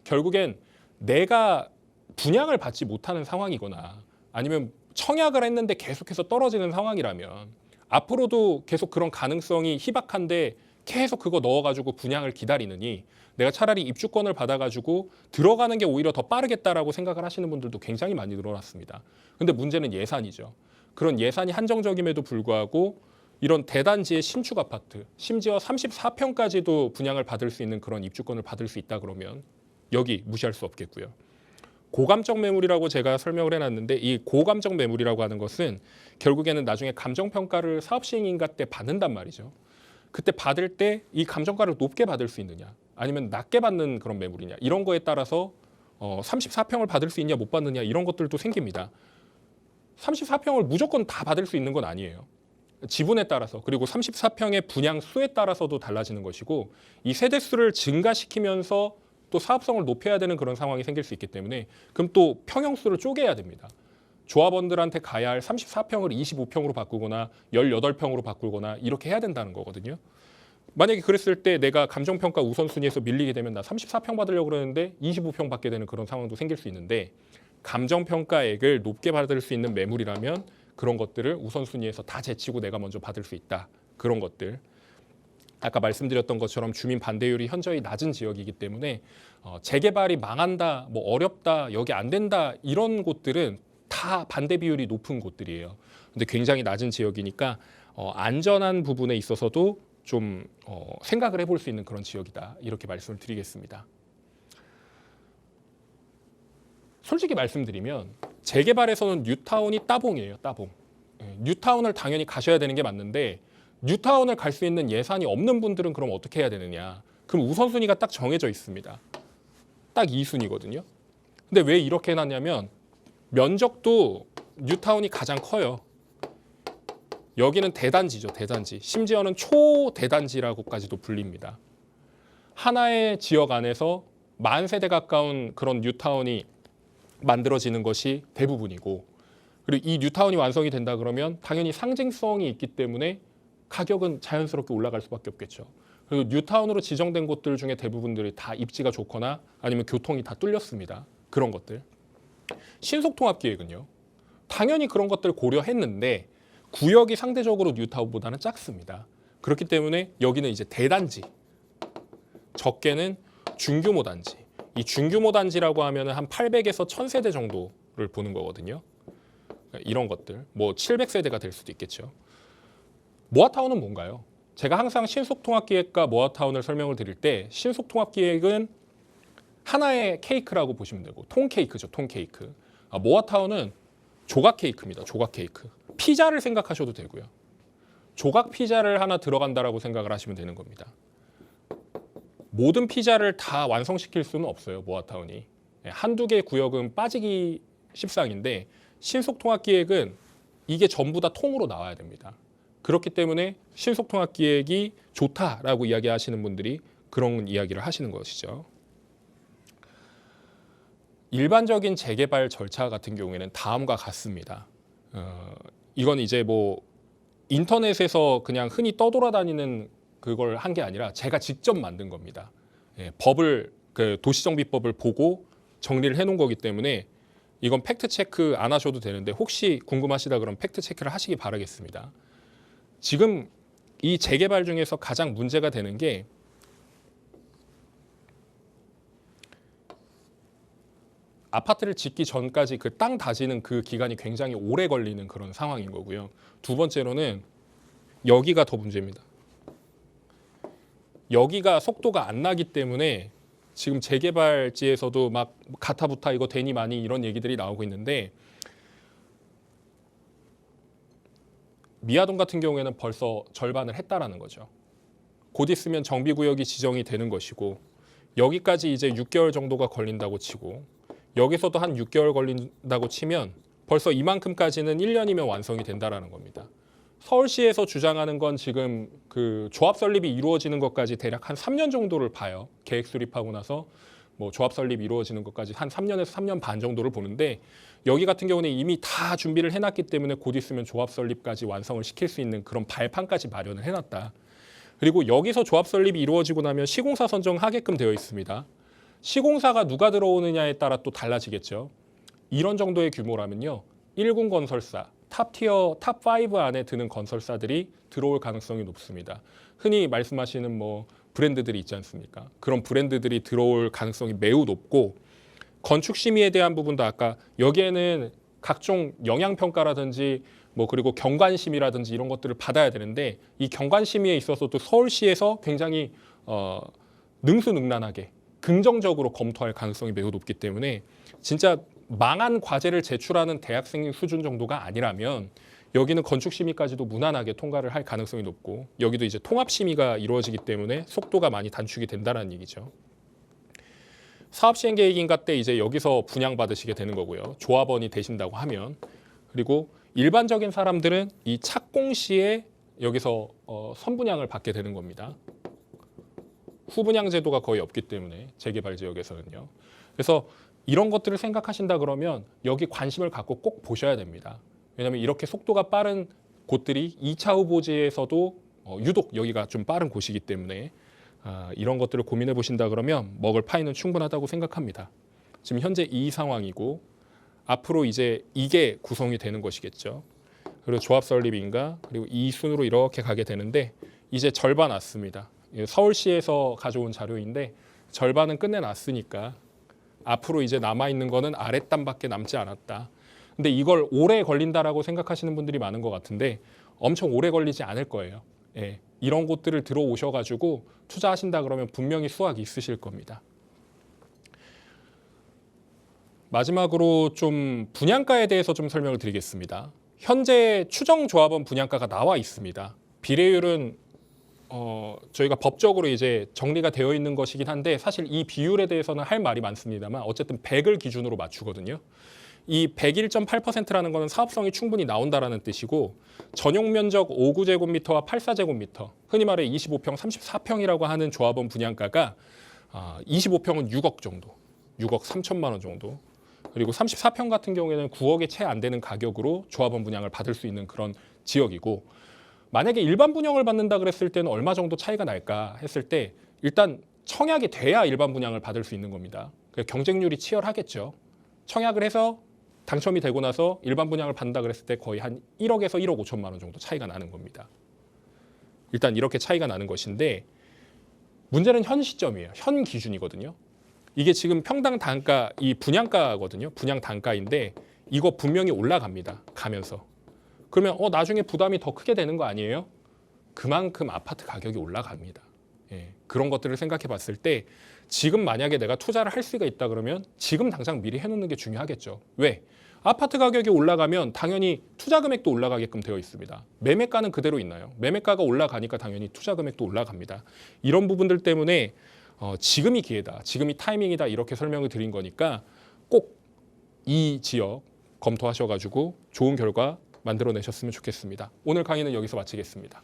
결국엔 내가 분양을 받지 못하는 상황이거나 아니면 청약을 했는데 계속해서 떨어지는 상황이라면 앞으로도 계속 그런 가능성이 희박한데 계속 그거 넣어가지고 분양을 기다리느니 내가 차라리 입주권을 받아가지고 들어가는 게 오히려 더 빠르겠다라고 생각을 하시는 분들도 굉장히 많이 늘어났습니다. 근데 문제는 예산이죠. 그런 예산이 한정적임에도 불구하고 이런 대단지의 신축 아파트, 심지어 34평까지도 분양을 받을 수 있는 그런 입주권을 받을 수 있다 그러면 여기 무시할 수 없겠고요. 고감정 매물이라고 제가 설명을 해놨는데 이 고감정 매물이라고 하는 것은 결국에는 나중에 감정평가를 사업시행인가 때 받는단 말이죠. 그때 받을 때 이 감정가를 높게 받을 수 있느냐 아니면 낮게 받는 그런 매물이냐 이런 거에 따라서 34평을 받을 수 있냐 못 받느냐 이런 것들도 생깁니다. 34평을 무조건 다 받을 수 있는 건 아니에요. 지분에 따라서 그리고 34평의 분양 수에 따라서도 달라지는 것이고 이 세대수를 증가시키면서 또 사업성을 높여야 되는 그런 상황이 생길 수 있기 때문에 그럼 또 평형수를 쪼개야 됩니다. 조합원들한테 가야 할 34평을 25평으로 바꾸거나 18평으로 바꾸거나 이렇게 해야 된다는 거거든요. 만약에 그랬을 때 내가 감정평가 우선순위에서 밀리게 되면 나 34평 받으려고 그러는데 25평 받게 되는 그런 상황도 생길 수 있는데 감정평가액을 높게 받을 수 있는 매물이라면 그런 것들을 우선순위에서 다 제치고 내가 먼저 받을 수 있다. 그런 것들. 아까 말씀드렸던 것처럼 주민 반대율이 현저히 낮은 지역이기 때문에 재개발이 망한다, 뭐 어렵다, 여기 안 된다 이런 곳들은 다 반대 비율이 높은 곳들이에요. 근데 굉장히 낮은 지역이니까 안전한 부분에 있어서도 좀 생각을 해볼 수 있는 그런 지역이다. 이렇게 말씀을 드리겠습니다. 솔직히 말씀드리면 재개발에서는 뉴타운이 따봉이에요. 따봉. 뉴타운을 당연히 가셔야 되는 게 맞는데 뉴타운을 갈 수 있는 예산이 없는 분들은 그럼 어떻게 해야 되느냐. 그럼 우선순위가 딱 정해져 있습니다. 딱 2순위거든요. 근데 왜 이렇게 해놨냐면 면적도 뉴타운이 가장 커요. 여기는 대단지죠. 대단지. 심지어는 초대단지라고까지도 불립니다. 하나의 지역 안에서 10,000세대 가까운 그런 뉴타운이 만들어지는 것이 대부분이고 그리고 이 뉴타운이 완성이 된다 그러면 당연히 상징성이 있기 때문에 가격은 자연스럽게 올라갈 수밖에 없겠죠. 그리고 뉴타운으로 지정된 곳들 중에 대부분들이 다 입지가 좋거나 아니면 교통이 다 뚫렸습니다. 그런 것들. 신속통합기획은요. 당연히 그런 것들 고려했는데 구역이 상대적으로 뉴타운보다는 작습니다. 그렇기 때문에 여기는 이제 대단지, 적게는 중규모 단지. 이 중규모 단지라고 하면 한 800에서 1000세대 정도를 보는 거거든요. 이런 것들, 뭐 700세대가 될 수도 있겠죠. 모아타운은 뭔가요? 제가 항상 신속통합기획과 모아타운을 설명을 드릴 때 신속통합기획은 하나의 케이크라고 보시면 되고 통케이크죠. 통케이크. 모아타운은 조각 케이크입니다. 조각 케이크. 피자를 생각하셔도 되고요. 조각 피자를 하나 들어간다라고 생각을 하시면 되는 겁니다. 모든 피자를 다 완성시킬 수는 없어요. 모아타운이. 한두 개의 구역은 빠지기 십상인데 신속통합기획은 이게 전부 다 통으로 나와야 됩니다. 그렇기 때문에 신속통합기획이 좋다라고 이야기하시는 분들이 그런 이야기를 하시는 것이죠. 일반적인 재개발 절차 같은 경우에는 다음과 같습니다. 이건 이제 뭐 인터넷에서 그냥 흔히 떠돌아다니는 그걸 한 게 아니라 제가 직접 만든 겁니다. 법을 도시정비법을 보고 정리를 해놓은 거기 때문에 이건 팩트 체크 안 하셔도 되는데 혹시 궁금하시다 그러면 팩트 체크를 하시기 바라겠습니다. 지금 이 재개발 중에서 가장 문제가 되는 게 아파트를 짓기 전까지 그 땅 다지는 그 기간이 굉장히 오래 걸리는 그런 상황인 거고요. 두 번째로는 여기가 더 문제입니다. 여기가 속도가 안 나기 때문에 지금 재개발지에서도 막 가타부타 이거 되니 많이 이런 얘기들이 나오고 있는데 미아동 같은 경우에는 벌써 절반을 했다라는 거죠. 곧 있으면 정비구역이 지정이 되는 것이고 여기까지 이제 6개월 정도가 걸린다고 치고 여기서도 한 6개월 걸린다고 치면 벌써 이만큼까지는 1년이면 완성이 된다라는 겁니다. 서울시에서 주장하는 건 지금 그 조합 설립이 이루어지는 것까지 대략 한 3년 정도를 봐요. 계획 수립하고 나서 뭐 조합 설립 이루어지는 것까지 한 3년에서 3년 반 정도를 보는데 여기 같은 경우는 이미 다 준비를 해놨기 때문에 곧 있으면 조합 설립까지 완성을 시킬 수 있는 그런 발판까지 마련을 해놨다. 그리고 여기서 조합 설립이 이루어지고 나면 시공사 선정하게끔 되어 있습니다. 시공사가 누가 들어오느냐에 따라 또 달라지겠죠. 이런 정도의 규모라면요. 1군 건설사, 탑티어, 탑5 안에 드는 건설사들이 들어올 가능성이 높습니다. 흔히 말씀하시는 뭐 브랜드들이 있지 않습니까? 그런 브랜드들이 들어올 가능성이 매우 높고 건축 심의에 대한 부분도 아까 여기에는 각종 영향평가라든지 뭐 그리고 경관심의라든지 이런 것들을 받아야 되는데 이 경관심의에 있어서도 서울시에서 굉장히 능수능란하게 긍정적으로 검토할 가능성이 매우 높기 때문에 진짜 망한 과제를 제출하는 대학생 수준 정도가 아니라면 여기는 건축심의까지도 무난하게 통과를 할 가능성이 높고 여기도 이제 통합심의가 이루어지기 때문에 속도가 많이 단축이 된다는 얘기죠. 사업시행계획인가 때 이제 여기서 분양받으시게 되는 거고요. 조합원이 되신다고 하면. 그리고 일반적인 사람들은 이 착공 시에 여기서 선분양을 받게 되는 겁니다. 후분양 제도가 거의 없기 때문에 재개발 지역에서는요. 그래서 이런 것들을 생각하신다 그러면 여기 관심을 갖고 꼭 보셔야 됩니다. 왜냐하면 이렇게 속도가 빠른 곳들이 2차 후보지에서도 유독 여기가 좀 빠른 곳이기 때문에 이런 것들을 고민해 보신다 그러면 먹을 파이는 충분하다고 생각합니다. 지금 현재 이 상황이고 앞으로 이제 이게 구성이 되는 것이겠죠. 그리고 조합 설립인가 그리고 이 순으로 이렇게 가게 되는데 이제 절반 왔습니다. 서울시에서 가져온 자료인데 절반은 끝내놨으니까 앞으로 이제 남아있는 거는 아랫단밖에 남지 않았다. 근데 이걸 오래 걸린다라고 생각하시는 분들이 많은 것 같은데 엄청 오래 걸리지 않을 거예요. 예, 이런 곳들을 들어오셔가지고 투자하신다 그러면 분명히 수확이 있으실 겁니다. 마지막으로 좀 분양가에 대해서 좀 설명을 드리겠습니다. 현재 추정조합원 분양가가 나와 있습니다. 비례율은 저희가 법적으로 이제 정리가 되어 있는 것이긴 한데 사실 이 비율에 대해서는 할 말이 많습니다만 어쨌든 100을 기준으로 맞추거든요. 이 101.8%라는 거는 사업성이 충분히 나온다라는 뜻이고 전용 면적 5구제곱미터와 8사제곱미터 흔히 말해 25평, 34평이라고 하는 조합원 분양가가 25평은 6억 정도, 6억 3천만 원 정도 그리고 34평 같은 경우에는 9억에 채 안 되는 가격으로 조합원 분양을 받을 수 있는 그런 지역이고 만약에 일반 분양을 받는다 그랬을 때는 얼마 정도 차이가 날까 했을 때 일단 청약이 돼야 일반 분양을 받을 수 있는 겁니다. 경쟁률이 치열하겠죠. 청약을 해서 당첨이 되고 나서 일반 분양을 받는다 그랬을 때 거의 한 1억에서 1억 5천만 원 정도 차이가 나는 겁니다. 일단 이렇게 차이가 나는 것인데 문제는 현 시점이에요. 현 기준이거든요. 이게 지금 평당 단가, 이 분양가거든요. 분양 단가인데 이거 분명히 올라갑니다. 가면서. 그러면 나중에 부담이 더 크게 되는 거 아니에요? 그만큼 아파트 가격이 올라갑니다. 예, 그런 것들을 생각해 봤을 때 지금 만약에 내가 투자를 할 수가 있다 그러면 지금 당장 미리 해놓는 게 중요하겠죠. 왜? 아파트 가격이 올라가면 당연히 투자 금액도 올라가게끔 되어 있습니다. 매매가는 그대로 있나요? 매매가가 올라가니까 당연히 투자 금액도 올라갑니다. 이런 부분들 때문에 지금이 기회다, 지금이 타이밍이다 이렇게 설명을 드린 거니까 꼭 이 지역 검토하셔가지고 좋은 결과 만들어내셨으면 좋겠습니다. 오늘 강의는 여기서 마치겠습니다.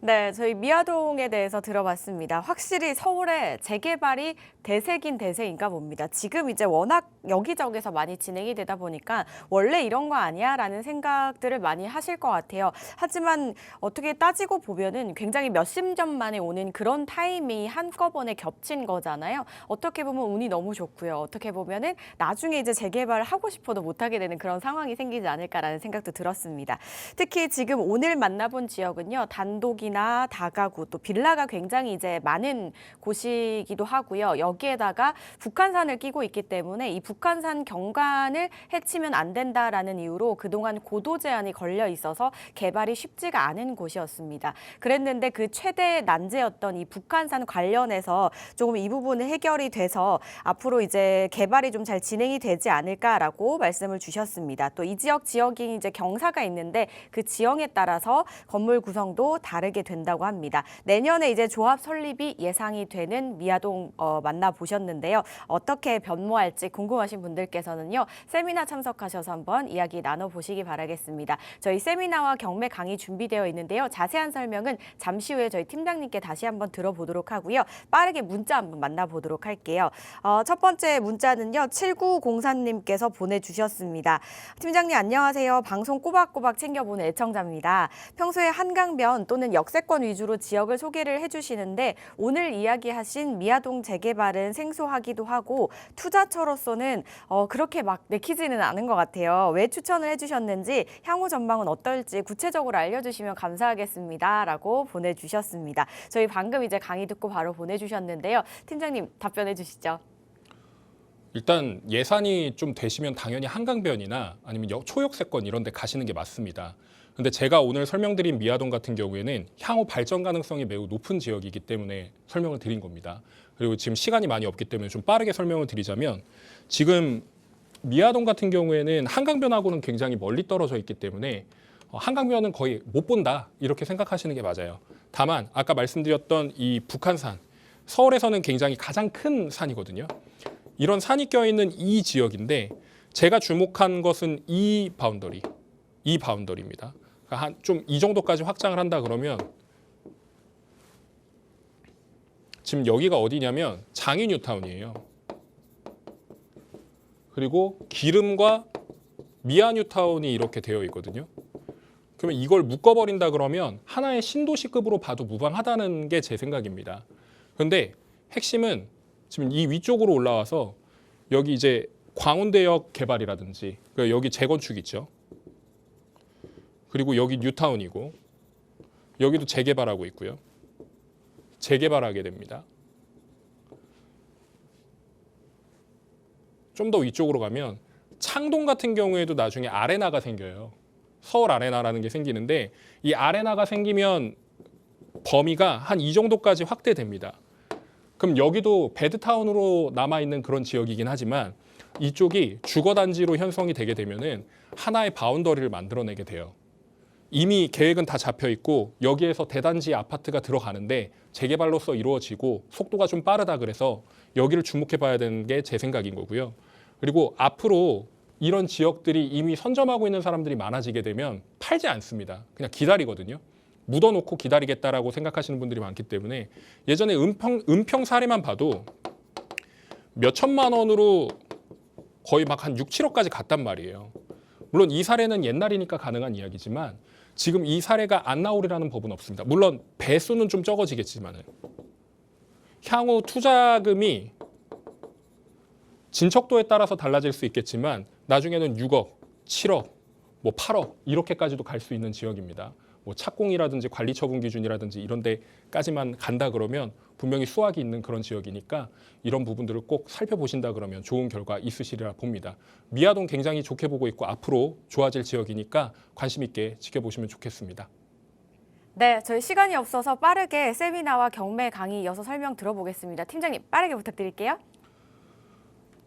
네, 저희 미아동에 대해서 들어봤습니다. 확실히 서울의 재개발이 대세긴 대세인가 봅니다. 지금 이제 워낙 여기저기서 많이 진행이 되다 보니까 원래 이런 거 아니야? 라는 생각들을 많이 하실 것 같아요. 하지만 어떻게 따지고 보면은 굉장히 몇십 년 만에 오는 그런 타임이 한꺼번에 겹친 거잖아요. 어떻게 보면 운이 너무 좋고요. 어떻게 보면은 나중에 이제 재개발을 하고 싶어도 못하게 되는 그런 상황이 생기지 않을까라는 생각도 들었습니다. 특히 지금 오늘 만나본 지역은요. 단독이나 다가구 또 빌라가 굉장히 이제 많은 곳이기도 하고요. 여기에다가 북한산을 끼고 있기 때문에 이 북한산 경관을 해치면 안 된다라는 이유로 그동안 고도 제한이 걸려 있어서 개발이 쉽지가 않은 곳이었습니다. 그랬는데 그 최대 난제였던 이 북한산 관련해서 조금 이 부분은 해결이 돼서 앞으로 이제 개발이 좀 잘 진행이 되지 않을까라고 말씀을 주셨습니다. 또 이 지역이 이제 경사가 있는데 그 지형에 따라서 건물 구성도 다르게 된다고 합니다. 내년에 이제 조합 설립이 예상이 되는 미아동 만나보셨는데요. 어떻게 변모할지 궁금하신 분들께서는요. 세미나 참석하셔서 한번 이야기 나눠보시기 바라겠습니다. 저희 세미나와 경매 강의 준비되어 있는데요. 자세한 설명은 잠시 후에 저희 팀장님께 다시 한번 들어보도록 하고요. 빠르게 문자 한번 만나보도록 할게요. 첫 번째 문자는요. 7904님께서 보내주셨습니다. 팀장님 안녕하세요. 방송 꼬박꼬박 챙겨보는 애청자입니다. 평소에 한강변 또는 역세권 위주로 지역을 소개를 해주시는데 오늘 이야기하신 미아동 재개발은 생소하기도 하고 투자처로서는 그렇게 막 내키지는 않은 것 같아요. 왜 추천을 해주셨는지 향후 전망은 어떨지 구체적으로 알려주시면 감사하겠습니다. 라고 보내주셨습니다. 저희 방금 이제 강의 듣고 바로 보내주셨는데요. 팀장님 답변해 주시죠. 일단 예산이 좀 되시면 당연히 한강변이나 아니면 초역세권 이런 데 가시는 게 맞습니다. 근데 제가 오늘 설명드린 미아동 같은 경우에는 향후 발전 가능성이 매우 높은 지역이기 때문에 설명을 드린 겁니다. 그리고 지금 시간이 많이 없기 때문에 좀 빠르게 설명을 드리자면 지금 미아동 같은 경우에는 한강변하고는 굉장히 멀리 떨어져 있기 때문에 한강변은 거의 못 본다 이렇게 생각하시는 게 맞아요. 다만 아까 말씀드렸던 이 북한산, 서울에서는 굉장히 가장 큰 산이거든요. 이런 산이 껴있는 이 지역인데 제가 주목한 것은 이 바운더리입니다. 한 좀 이 정도까지 확장을 한다 그러면 지금 여기가 어디냐면 장이 뉴타운이에요. 그리고 기름과 미아 뉴타운이 이렇게 되어 있거든요. 그러면 이걸 묶어버린다 그러면 하나의 신도시급으로 봐도 무방하다는 게 제 생각입니다. 그런데 핵심은 지금 이 위쪽으로 올라와서 여기 이제 광운대역 개발이라든지 여기 재건축 있죠. 그리고 여기 뉴타운이고 여기도 재개발하고 있고요. 재개발하게 됩니다. 좀 더 위쪽으로 가면 창동 같은 경우에도 나중에 아레나가 생겨요. 서울 아레나라는 게 생기는데 이 아레나가 생기면 범위가 한 이 정도까지 확대됩니다. 그럼 여기도 베드타운으로 남아있는 그런 지역이긴 하지만 이쪽이 주거단지로 형성이 되게 되면은 하나의 바운더리를 만들어내게 돼요. 이미 계획은 다 잡혀 있고 여기에서 대단지 아파트가 들어가는데 재개발로서 이루어지고 속도가 좀 빠르다 그래서 여기를 주목해 봐야 되는 게 제 생각인 거고요. 그리고 앞으로 이런 지역들이 이미 선점하고 있는 사람들이 많아지게 되면 팔지 않습니다. 그냥 기다리거든요. 묻어놓고 기다리겠다라고 생각하시는 분들이 많기 때문에 예전에 은평 사례만 봐도 몇 천만 원으로 거의 막 한 6, 7억까지 갔단 말이에요. 물론 이 사례는 옛날이니까 가능한 이야기지만 지금 이 사례가 안 나오리라는 법은 없습니다. 물론 배수는 좀 적어지겠지만은 향후 투자금이 진척도에 따라서 달라질 수 있겠지만 나중에는 6억, 7억, 뭐 8억 이렇게까지도 갈 수 있는 지역입니다. 뭐 착공이라든지 관리처분 기준이라든지 이런 데까지만 간다 그러면 분명히 수확이 있는 그런 지역이니까 이런 부분들을 꼭 살펴보신다 그러면 좋은 결과 있으시리라 봅니다. 미아동 굉장히 좋게 보고 있고 앞으로 좋아질 지역이니까 관심 있게 지켜보시면 좋겠습니다. 네, 저희 시간이 없어서 빠르게 세미나와 경매 강의 이어서 설명 들어보겠습니다. 팀장님 빠르게 부탁드릴게요.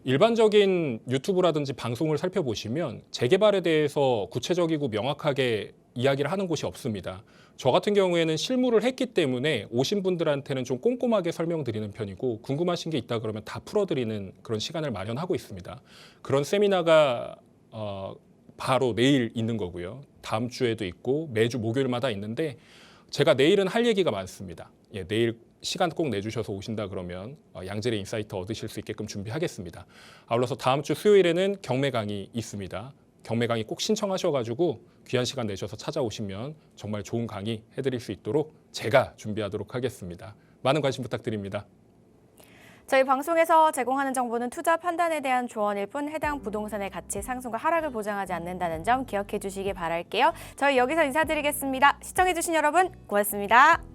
일반적인 유튜브라든지 방송을 살펴보시면 재개발에 대해서 구체적이고 명확하게 이야기를 하는 곳이 없습니다. 저 같은 경우에는 실무를 했기 때문에 오신 분들한테는 좀 꼼꼼하게 설명드리는 편이고 궁금하신 게 있다 그러면 다 풀어드리는 그런 시간을 마련하고 있습니다. 그런 세미나가 바로 내일 있는 거고요. 다음 주에도 있고 매주 목요일마다 있는데 제가 내일은 할 얘기가 많습니다. 예, 내일 시간 꼭 내주셔서 오신다 그러면 양질의 인사이트 얻으실 수 있게끔 준비하겠습니다. 아울러서 다음 주 수요일에는 경매 강의 있습니다. 경매 강의 꼭 신청하셔가지고 귀한 시간 내셔서 찾아오시면 정말 좋은 강의 해드릴 수 있도록 제가 준비하도록 하겠습니다. 많은 관심 부탁드립니다. 저희 방송에서 제공하는 정보는 투자 판단에 대한 조언일 뿐 해당 부동산의 가치 상승과 하락을 보장하지 않는다는 점 기억해 주시기 바랄게요. 저희 여기서 인사드리겠습니다. 시청해 주신 여러분 고맙습니다.